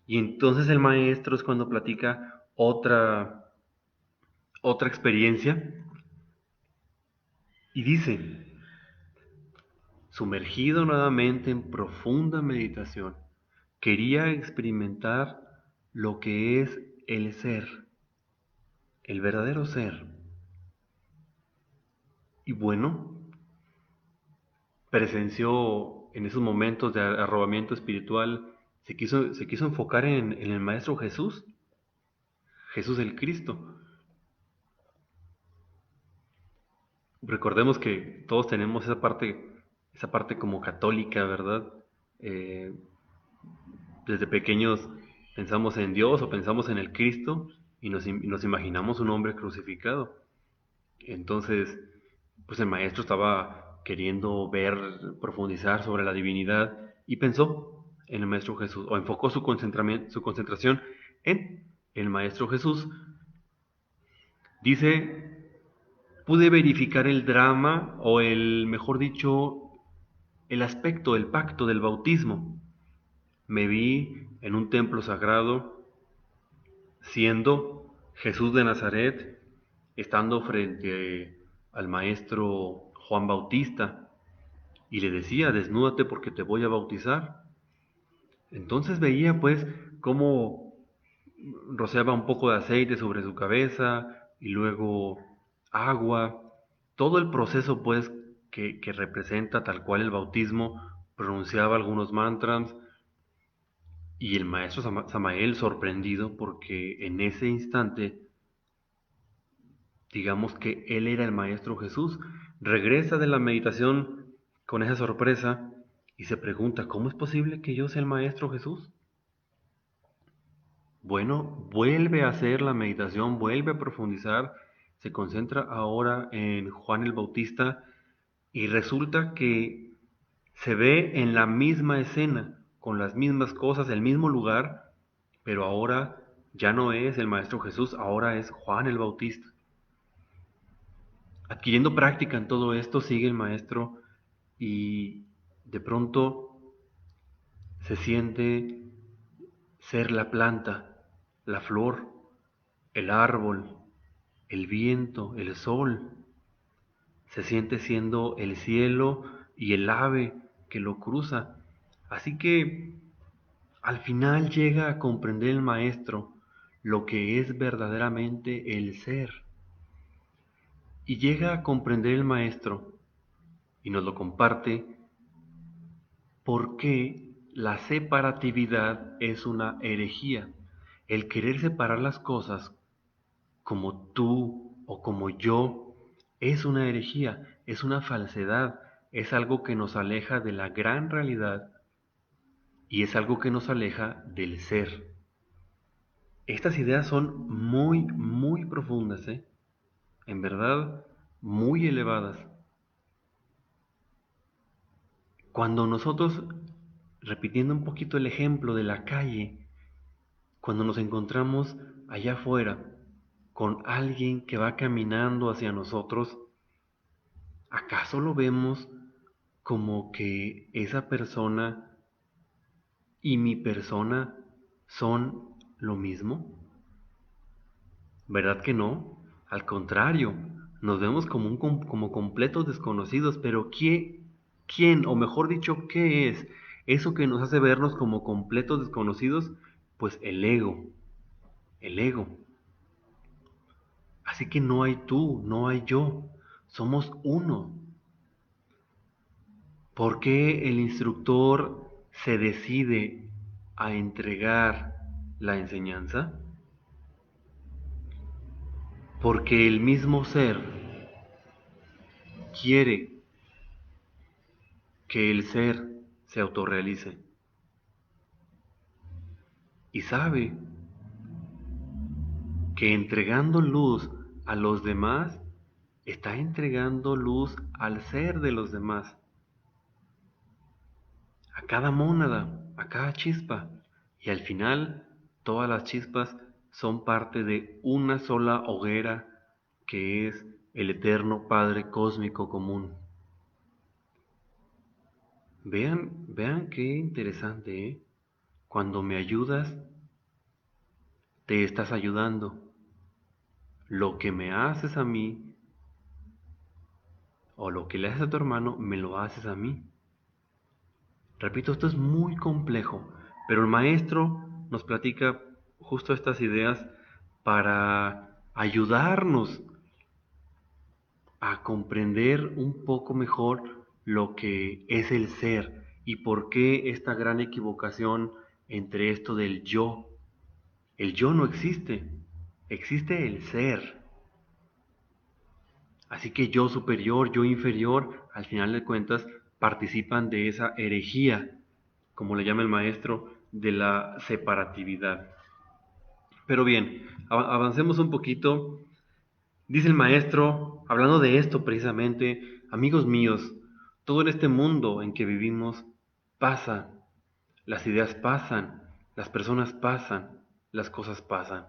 Y entonces el maestro es cuando platica otra experiencia y dice, sumergido nuevamente en profunda meditación, quería experimentar lo que es el ser, el verdadero ser. Y bueno, presenció en esos momentos de arrobamiento espiritual, se quiso enfocar en el Maestro Jesús, Jesús el Cristo. Recordemos que todos tenemos esa parte como católica, ¿verdad? Eh, Desde pequeños pensamos en Dios o pensamos en el Cristo y nos imaginamos un hombre crucificado. Entonces, pues el maestro estaba queriendo ver, profundizar sobre la divinidad y pensó en el Maestro Jesús, o enfocó su concentración en el Maestro Jesús. Dice, pude verificar el drama, o mejor dicho, el aspecto, el pacto del bautismo. Me vi en un templo sagrado, siendo Jesús de Nazaret, estando frente al maestro Juan Bautista, y le decía, desnúdate porque te voy a bautizar. Entonces veía pues cómo rociaba un poco de aceite sobre su cabeza y luego agua, todo el proceso pues que representa tal cual el bautismo, pronunciaba algunos mantras y el maestro Samael sorprendido porque en ese instante, digamos que él era el maestro Jesús, regresa de la meditación con esa sorpresa y se pregunta, ¿cómo es posible que yo sea el maestro Jesús? Bueno, vuelve a hacer la meditación, vuelve a profundizar, se concentra ahora en Juan el Bautista y resulta que se ve en la misma escena, con las mismas cosas, el mismo lugar, pero ahora ya no es el Maestro Jesús, ahora es Juan el Bautista. Adquiriendo práctica en todo esto, sigue el Maestro y de pronto se siente ser la planta, la flor, el árbol, el viento, el sol. Se siente siendo el cielo y el ave que lo cruza. Así que al final llega a comprender el maestro lo que es verdaderamente el ser. Y llega a comprender el maestro y nos lo comparte por qué la separatividad es una herejía. El querer separar las cosas como tú o como yo es una herejía, es una falsedad, es algo que nos aleja de la gran realidad y es algo que nos aleja del ser. Estas ideas son muy, muy profundas, ¿eh? En verdad, muy elevadas. Cuando nosotros, repitiendo un poquito el ejemplo de la calle, cuando nos encontramos allá afuera con alguien que va caminando hacia nosotros, ¿acaso lo vemos como que esa persona y mi persona son lo mismo? ¿Verdad que no? Al contrario, nos vemos como completos desconocidos, pero ¿quién, o mejor dicho, qué es eso que nos hace vernos como completos desconocidos? Pues el ego, el ego. Así que no hay tú, no hay yo, somos uno. ¿Por qué el instructor se decide a entregar la enseñanza? Porque el mismo ser quiere que el ser se autorrealice y sabe que entregando luz a los demás está entregando luz al ser de los demás, a cada mónada, a cada chispa, y al final todas las chispas son parte de una sola hoguera que es el eterno Padre cósmico común. Vean qué interesante, ¿eh? Cuando me ayudas, te estás ayudando. Lo que me haces a mí, o lo que le haces a tu hermano, me lo haces a mí. Repito, esto es muy complejo, pero el maestro nos platica justo estas ideas para ayudarnos a comprender un poco mejor lo que es el ser y por qué esta gran equivocación entre esto del yo. El yo no existe, existe el ser. Así que yo superior, yo inferior, al final de cuentas, participan de esa herejía, como le llama el maestro, de la separatividad. Pero bien, avancemos un poquito. Dice el maestro, hablando de esto precisamente, amigos míos, todo en este mundo en que vivimos pasa, las ideas pasan, las personas pasan, las cosas pasan.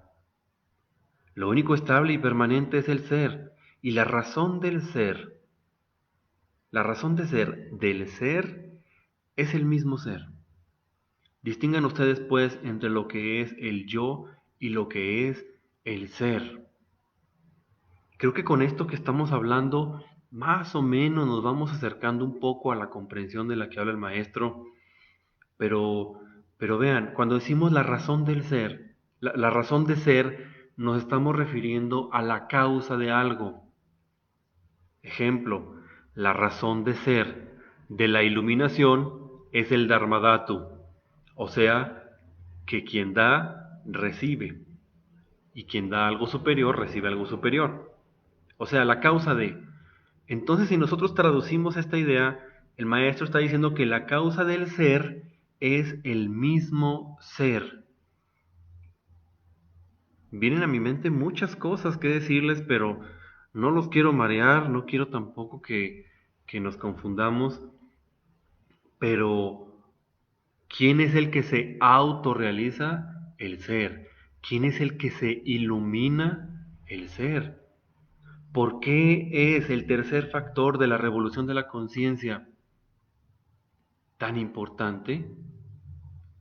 Lo único estable y permanente es el ser, y la razón del ser, la razón de ser del ser es el mismo ser. Distingan ustedes pues entre lo que es el yo y lo que es el ser. Creo que con esto que estamos hablando, más o menos nos vamos acercando un poco a la comprensión de la que habla el maestro, pero, pero vean, cuando decimos la razón del ser, la razón de ser, nos estamos refiriendo a la causa de algo. Ejemplo, la razón de ser de la iluminación es el Dharmadhatu, o sea, que quien da, recibe, y quien da algo superior, recibe algo superior. O sea, la causa de. Entonces, si nosotros traducimos esta idea, el maestro está diciendo que la causa del ser es el mismo ser. Vienen a mi mente muchas cosas que decirles, pero no los quiero marear, no quiero tampoco que nos confundamos, pero ¿quién es el que se autorrealiza? El ser. ¿Quién es el que se ilumina? El ser. ¿Por qué es el tercer factor de la revolución de la conciencia tan importante?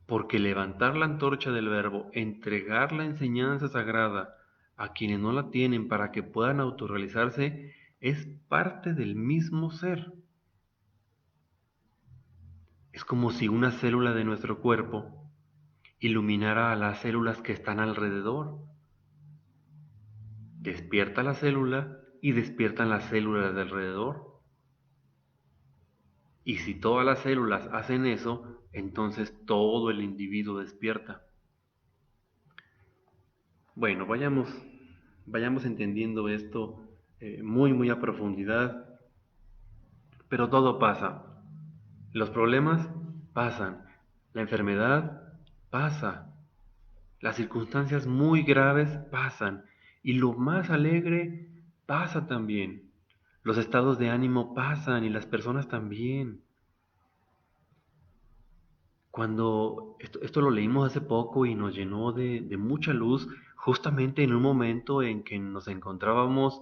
Porque levantar la antorcha del verbo, entregar la enseñanza sagrada a quienes no la tienen para que puedan autorrealizarse, es parte del mismo ser. Es como si una célula de nuestro cuerpo iluminara a las células que están alrededor. Despierta la célula y despiertan las células de alrededor. Y si todas las células hacen eso, entonces todo el individuo despierta. Bueno, vayamos entendiendo esto muy a profundidad, pero todo pasa. Los problemas pasan, la enfermedad pasa, las circunstancias muy graves pasan y lo más alegre pasa también. Los estados de ánimo pasan y las personas también. Cuando esto lo leímos hace poco y nos llenó de mucha luz, justamente en un momento en que nos encontrábamos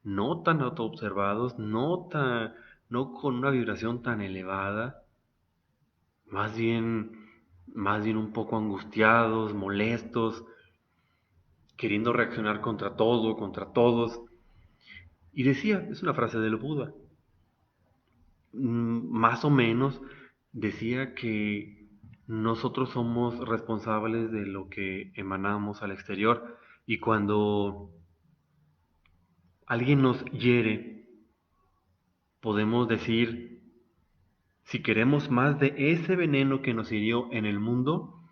no tan autoobservados, no con una vibración tan elevada, más bien, más bien un poco angustiados, molestos, queriendo reaccionar contra todo, contra todos. Y decía, es una frase del Buda, más o menos decía que nosotros somos responsables de lo que emanamos al exterior y cuando alguien nos hiere, podemos decir si queremos más de ese veneno que nos hirió en el mundo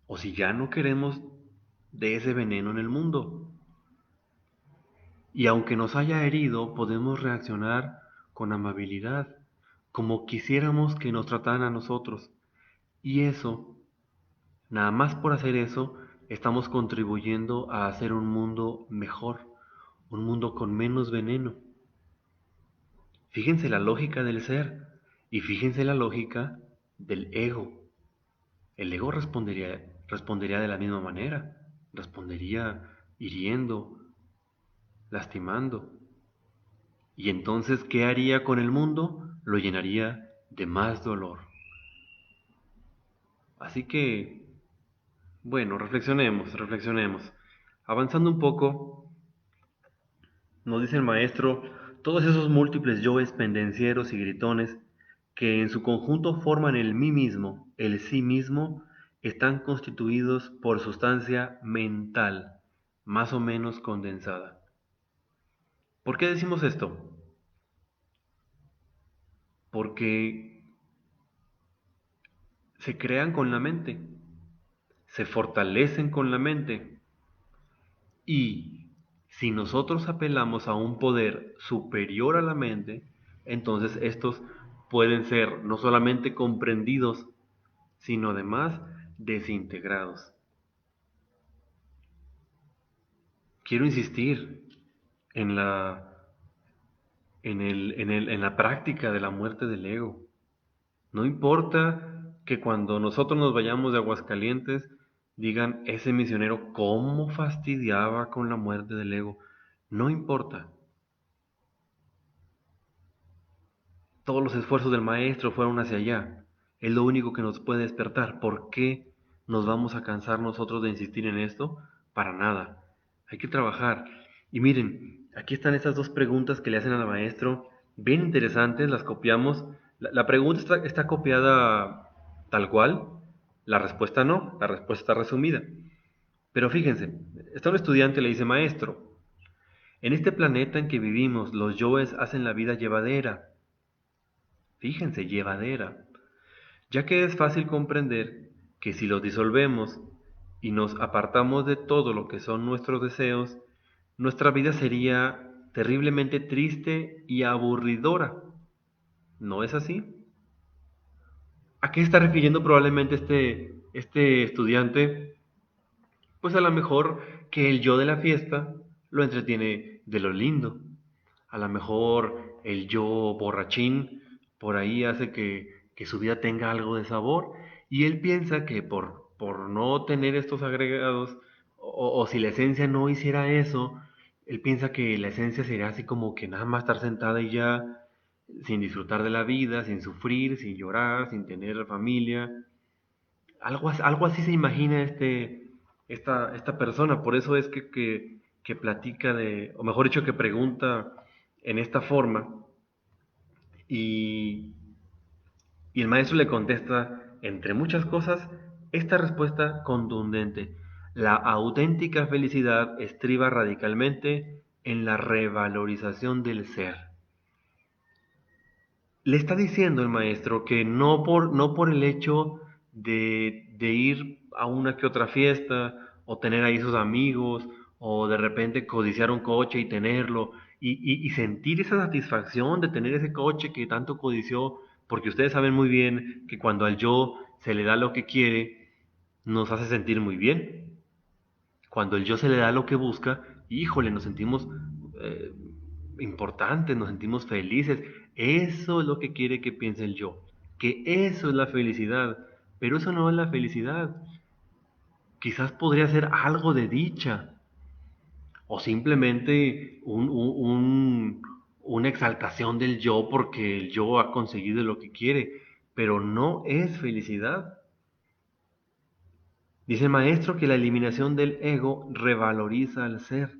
o si ya no queremos de ese veneno en el mundo. Y aunque nos haya herido, podemos reaccionar con amabilidad, como quisiéramos que nos trataran a nosotros. Y eso, nada más por hacer eso, estamos contribuyendo a hacer un mundo mejor, un mundo con menos veneno. Fíjense la lógica del ser y fíjense la lógica del ego. El ego respondería de la misma manera, respondería hiriendo, lastimando. Y entonces, ¿qué haría con el mundo? Lo llenaría de más dolor. Así que, bueno, reflexionemos. Avanzando un poco, nos dice el maestro, todos esos múltiples yoes pendencieros y gritones que en su conjunto forman el mí mismo, el sí mismo, están constituidos por sustancia mental, más o menos condensada. ¿Por qué decimos esto? porque se crean con la mente, se fortalecen con la mente y si nosotros apelamos a un poder superior a la mente, entonces estos pueden ser no solamente comprendidos, sino además desintegrados. Quiero insistir en en la práctica de la muerte del ego. No importa que cuando nosotros nos vayamos de Aguascalientes digan, ese misionero, ¿cómo fastidiaba con la muerte del ego? No importa. Todos los esfuerzos del maestro fueron hacia allá. Es lo único que nos puede despertar. ¿Por qué nos vamos a cansar nosotros de insistir en esto? Para nada. Hay que trabajar. Y miren, aquí están estas dos preguntas que le hacen al maestro. Bien interesantes, las copiamos. La pregunta está copiada tal cual. La respuesta no. La respuesta está resumida. Pero fíjense, está un estudiante y le dice, maestro, en este planeta en que vivimos, los yoes hacen la vida llevadera. Fíjense, llevadera, ya que es fácil comprender que si los disolvemos y nos apartamos de todo lo que son nuestros deseos, nuestra vida sería terriblemente triste y aburridora. ¿No es así? ¿A qué está refiriendo probablemente este estudiante? Pues a lo mejor que el yo de la fiesta lo entretiene de lo lindo. A lo mejor el yo borrachín por ahí hace que su vida tenga algo de sabor y él piensa que por no tener estos agregados o si la esencia no hiciera eso, él piensa que la esencia sería así como que nada más estar sentada y ya sin disfrutar de la vida, sin sufrir, sin llorar, sin tener familia. Algo así se imagina esta persona, por eso es que platica o mejor dicho, que pregunta en esta forma y, y el maestro le contesta, entre muchas cosas, esta respuesta contundente. La auténtica felicidad estriba radicalmente en la revalorización del ser. Le está diciendo el maestro que no por el hecho de ir a una que otra fiesta o tener ahí sus amigos o de repente codiciar un coche y tenerlo y sentir esa satisfacción de tener ese coche que tanto codició, porque ustedes saben muy bien que cuando al yo se le da lo que quiere, nos hace sentir muy bien. Cuando el yo se le da lo que busca, híjole, nos sentimos eh, importantes, nos sentimos felices. Eso es lo que quiere que piense el yo, que eso es la felicidad, pero eso no es la felicidad. Quizás podría ser algo de dicha o simplemente una exaltación del yo porque el yo ha conseguido lo que quiere, pero no es felicidad. Dice el maestro que la eliminación del ego revaloriza al ser.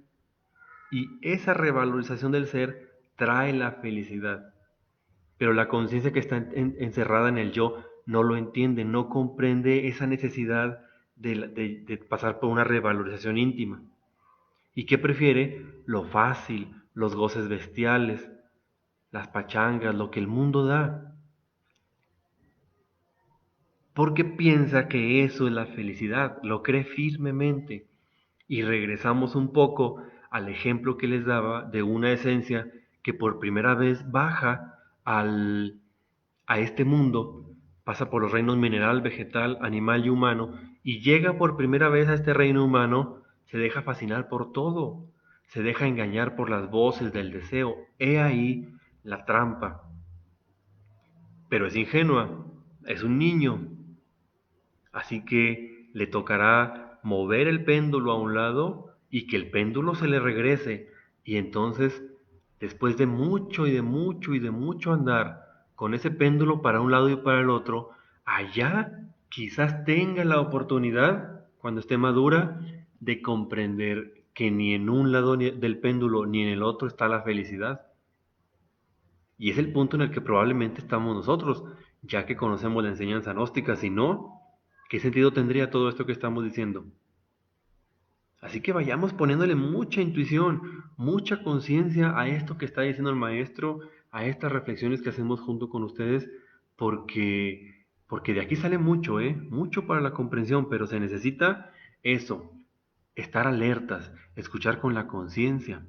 Y esa revalorización del ser trae la felicidad. Pero la conciencia que está encerrada en el yo no lo entiende, no comprende esa necesidad de pasar por una revalorización íntima. ¿Y qué prefiere? Lo fácil, los goces bestiales, las pachangas, lo que el mundo da. Porque piensa que eso es la felicidad, lo cree firmemente. Y regresamos un poco al ejemplo que les daba de una esencia que por primera vez baja a este mundo, pasa por los reinos mineral, vegetal, animal y humano, y llega por primera vez a este reino humano, se deja fascinar por todo, se deja engañar por las voces del deseo. He ahí la trampa. Pero es ingenua, es un niño, así que le tocará mover el péndulo a un lado y que el péndulo se le regrese. Y entonces, después de mucho y de mucho y de mucho andar con ese péndulo para un lado y para el otro, allá quizás tenga la oportunidad, cuando esté madura, de comprender que ni en un lado del péndulo ni en el otro está la felicidad. Y es el punto en el que probablemente estamos nosotros, ya que conocemos la enseñanza gnóstica. Si no, ¿qué sentido tendría todo esto que estamos diciendo? Así que vayamos poniéndole mucha intuición, mucha conciencia a esto que está diciendo el maestro, a estas reflexiones que hacemos junto con ustedes porque de aquí sale mucho, ¿eh? Mucho para la comprensión, pero se necesita eso, estar alertas, escuchar con la conciencia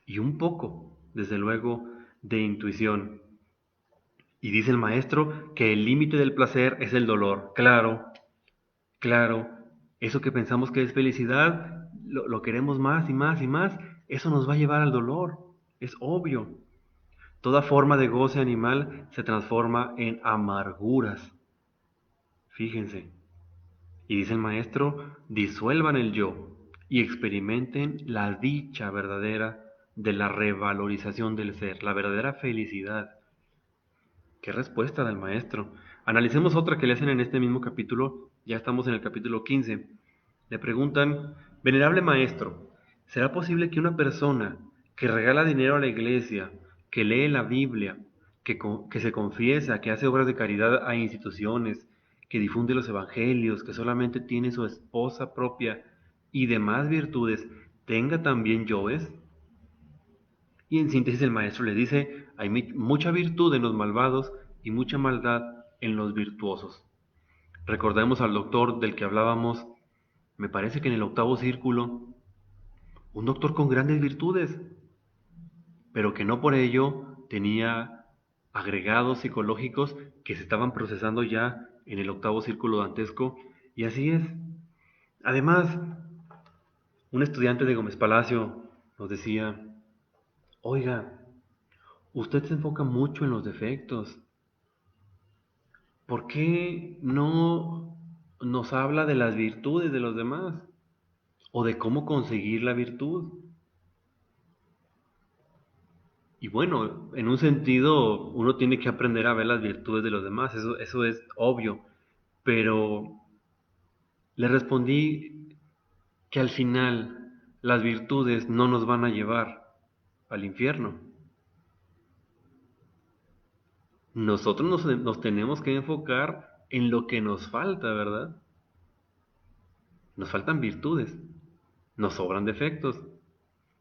y un poco, desde luego, de intuición. Y dice el maestro que el límite del placer es el dolor. Claro, claro, eso que pensamos que es felicidad, lo queremos más y más y más, eso nos va a llevar al dolor, es obvio. Toda forma de goce animal se transforma en amarguras, fíjense. Y dice el maestro, disuelvan el yo y experimenten la dicha verdadera de la revalorización del ser, la verdadera felicidad. Qué respuesta del maestro. Analicemos otra que le hacen en este mismo capítulo, ya estamos en el capítulo 15. Le preguntan, venerable maestro, ¿será posible que una persona que regala dinero a la iglesia, que lee la Biblia, que se confiesa, que hace obras de caridad a instituciones, que difunde los evangelios, que solamente tiene su esposa propia y demás virtudes, tenga también yoes? Y en síntesis el maestro le dice, hay mucha virtud en los malvados y mucha maldad en los virtuosos. Recordemos al doctor del que hablábamos, me parece que en el octavo círculo, un doctor con grandes virtudes, pero que no por ello tenía agregados psicológicos que se estaban procesando ya en el octavo círculo dantesco, y así es. Además, un estudiante de Gómez Palacio nos decía, oiga, usted se enfoca mucho en los defectos, ¿por qué no nos habla de las virtudes de los demás? O de cómo conseguir la virtud. Y bueno, en un sentido, uno tiene que aprender a ver las virtudes de los demás, eso es obvio. Pero le respondí que al final las virtudes no nos van a llevar al infierno. Nosotros nos tenemos que enfocar en lo que nos falta, ¿verdad? Nos faltan virtudes, nos sobran defectos.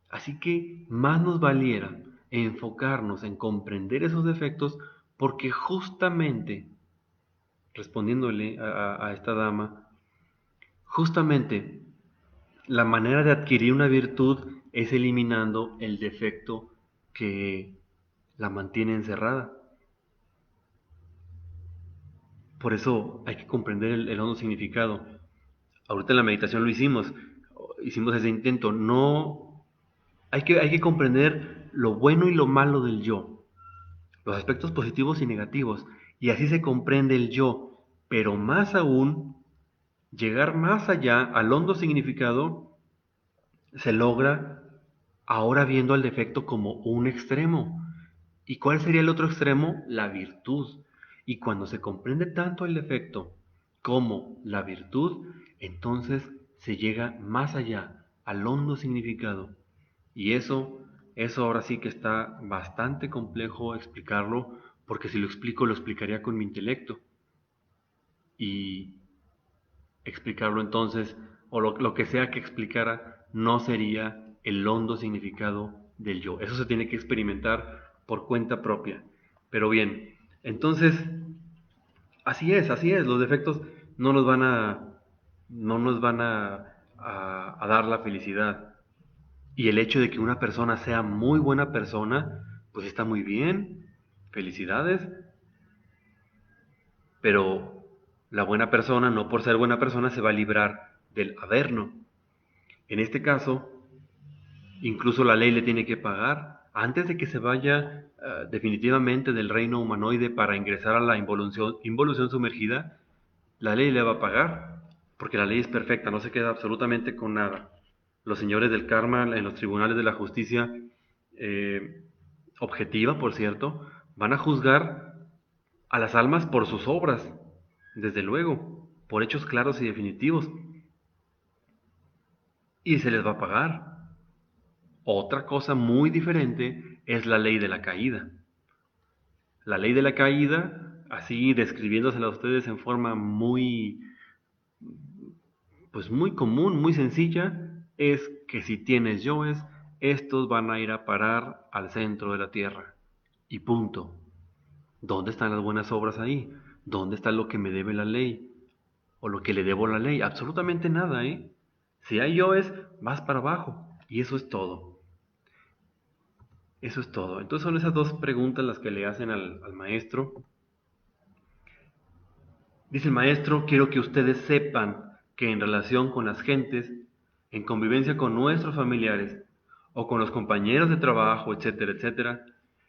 Así que más nos valiera enfocarnos en comprender esos defectos porque justamente, respondiéndole a esta dama, justamente la manera de adquirir una virtud es eliminando el defecto que la mantiene encerrada. Por eso hay que comprender el hondo significado. Ahorita en la meditación lo hicimos ese intento. No, hay que comprender lo bueno y lo malo del yo, los aspectos positivos y negativos, y así se comprende el yo, pero más aún, llegar más allá al hondo significado se logra ahora viendo al defecto como un extremo. ¿Y cuál sería el otro extremo? La virtud. Y cuando se comprende tanto el defecto como la virtud, entonces se llega más allá, al hondo significado. Y eso ahora sí que está bastante complejo explicarlo, porque si lo explico, lo explicaría con mi intelecto. Y explicarlo entonces, o lo que sea que explicara, no sería el hondo significado del yo. Eso se tiene que experimentar por cuenta propia. Pero bien, entonces, así es, los defectos no nos van no nos van a dar la felicidad. Y el hecho de que una persona sea muy buena persona, pues está muy bien, felicidades, pero la buena persona, no por ser buena persona, se va a librar del averno. En este caso, incluso la ley le tiene que pagar antes de que se vaya definitivamente del reino humanoide para ingresar a la involución sumergida, la ley le va a pagar, porque la ley es perfecta, no se queda absolutamente con nada. Los señores del karma en los tribunales de la justicia eh, objetiva, por cierto, van a juzgar a las almas por sus obras, desde luego, por hechos claros y definitivos, y se les va a pagar. Otra cosa muy diferente es la ley de la caída. La ley de la caída, así describiéndosela a ustedes en forma pues muy común, muy sencilla, es que si tienes yoes, estos van a ir a parar al centro de la tierra. y punto. ¿Dónde están las buenas obras ahí? ¿Dónde está lo que me debe la ley? ¿O lo que le debo a la ley? Absolutamente nada, ¿eh? Si hay yo es más para abajo. Y eso es todo. Eso es todo. Entonces son esas dos preguntas las que le hacen al maestro. Dice el maestro, quiero que ustedes sepan que en relación con las gentes, en convivencia con nuestros familiares o con los compañeros de trabajo, etcétera, etcétera,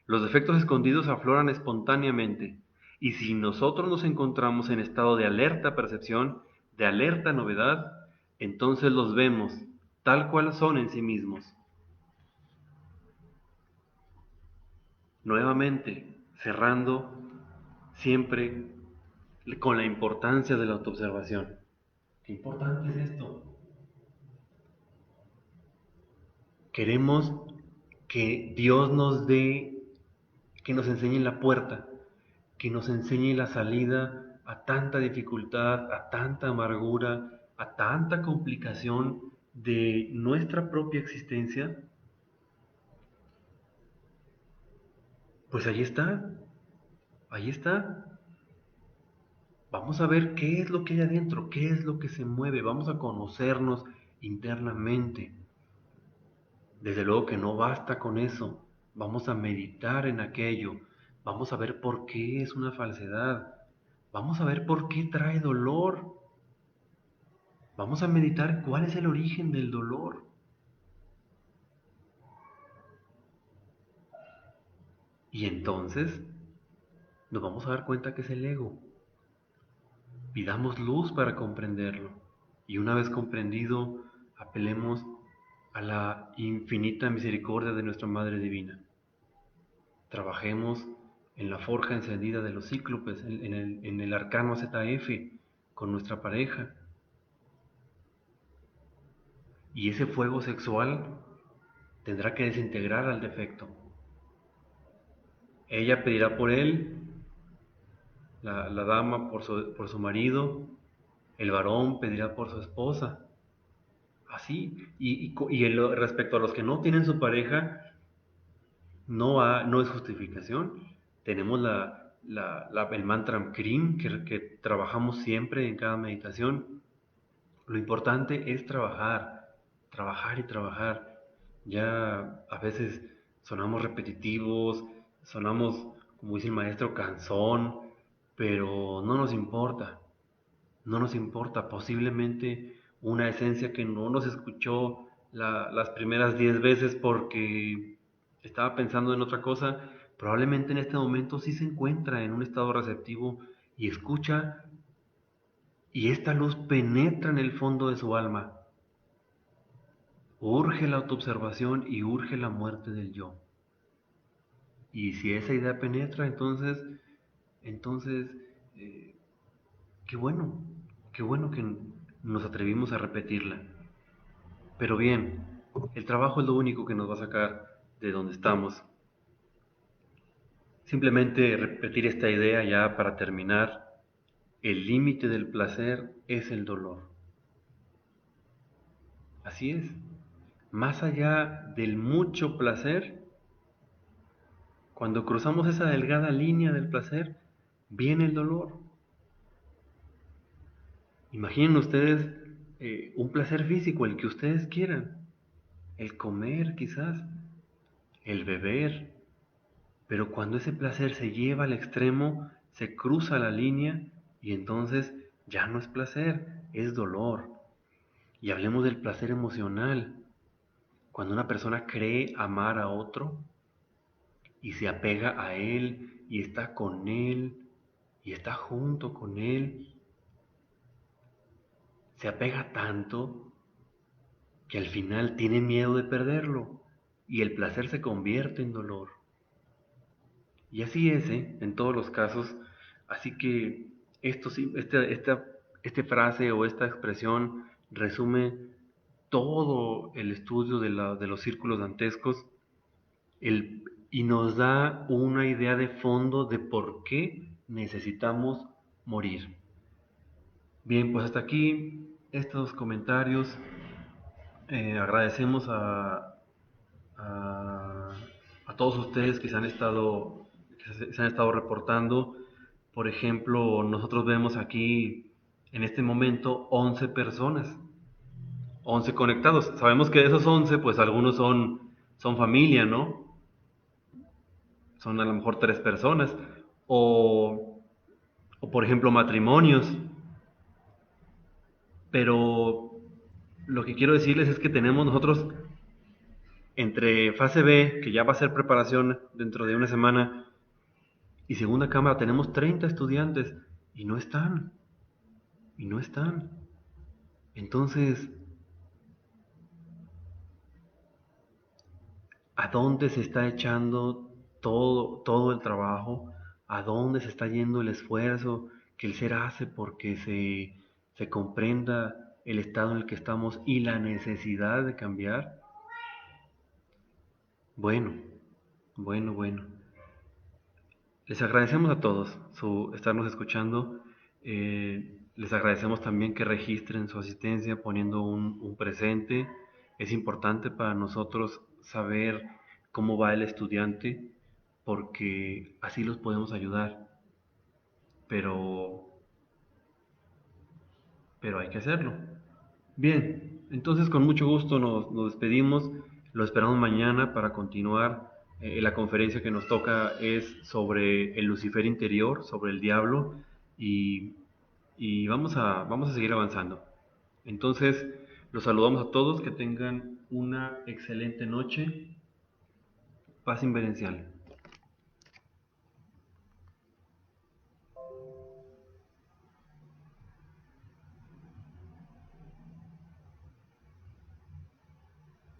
los defectos escondidos afloran espontáneamente. Y si nosotros nos encontramos en estado de alerta percepción, de alerta novedad, entonces los vemos tal cual son en sí mismos. Nuevamente, cerrando siempre con la importancia de la autoobservación. Qué importante es esto. Queremos que Dios nos dé, que nos enseñe la puerta, que nos enseñe la salida a tanta dificultad, a tanta amargura, a tanta complicación de nuestra propia existencia. Pues ahí está, ahí está. Vamos a ver qué es lo que hay adentro, qué es lo que se mueve, vamos a conocernos internamente. Desde luego que no basta con eso. Vamos a meditar en aquello. Vamos a ver por qué es una falsedad. Vamos a ver por qué trae dolor. Vamos a meditar cuál es el origen del dolor. Y entonces nos vamos a dar cuenta que es el ego. Pidamos luz para comprenderlo. Y una vez comprendido, apelemos a la infinita misericordia de nuestra Madre Divina. Trabajemos en la forja encendida de los cíclopes, en el arcano ZF, con nuestra pareja. Y ese fuego sexual tendrá que desintegrar al defecto. Ella pedirá por él, la dama por su marido, el varón pedirá por su esposa. Así, respecto a los que no tienen su pareja, no es justificación. Tenemos el mantra Krim que trabajamos siempre en cada meditación. Lo importante es trabajar, trabajar y trabajar. Ya a veces sonamos repetitivos, sonamos, como dice el maestro, cansón, pero no nos importa, no nos importa. Posiblemente una esencia que no nos escuchó las primeras 10 veces porque estaba pensando en otra cosa, probablemente en este momento sí se encuentra en un estado receptivo y escucha, y esta luz penetra en el fondo de su alma. Urge la autoobservación y urge la muerte del yo. Y si esa idea penetra, entonces, eh, qué bueno, qué bueno que nos atrevimos a repetirla. Pero bien, el trabajo es lo único que nos va a sacar de donde estamos. Simplemente repetir esta idea ya para terminar. El límite del placer es el dolor. Así es. Más allá del mucho placer, cuando cruzamos esa delgada línea del placer, viene el dolor. Imaginen ustedes un placer físico, el que ustedes quieran, el comer quizás, el beber, pero cuando ese placer se lleva al extremo, se cruza la línea y entonces ya no es placer, es dolor. Y hablemos del placer emocional. Cuando una persona cree amar a otro y se apega a él y está con él y está junto con él, se apega tanto que al final tiene miedo de perderlo y el placer se convierte en dolor. Y así es, ¿eh? En todos los casos. Así que esto sí, esta frase o esta expresión resume todo el estudio de los círculos dantescos y nos da una idea de fondo de por qué necesitamos morir. Bien, pues hasta aquí estos comentarios. Agradecemos a, a todos ustedes que se han estado se han estado reportando. Por ejemplo, nosotros vemos aquí en este momento 11 personas, 11 conectados. Sabemos que de esos 11 pues algunos son familia, ¿no? Son a lo mejor 3 personas. O, o por ejemplo matrimonios. Pero lo que quiero decirles es que tenemos nosotros entre fase B, que ya va a ser preparación dentro de una semana, y segunda cámara, tenemos 30 estudiantes y no están, y no están. Entonces, ¿a dónde se está echando todo el trabajo? ¿A dónde se está yendo el esfuerzo que el ser hace porque se comprenda el estado en el que estamos y la necesidad de cambiar? Bueno, bueno. Les agradecemos a todos su estarnos escuchando. Les agradecemos también que registren su asistencia poniendo un presente. Es importante para nosotros saber cómo va el estudiante porque así los podemos ayudar. Pero, pero hay que hacerlo. Bien, entonces con mucho gusto nos despedimos. Lo esperamos mañana para continuar. La conferencia que nos toca es sobre el Lucifer interior, sobre el diablo, y, y vamos a seguir avanzando. Entonces, los saludamos a todos, que tengan una excelente noche. Paz inverencial.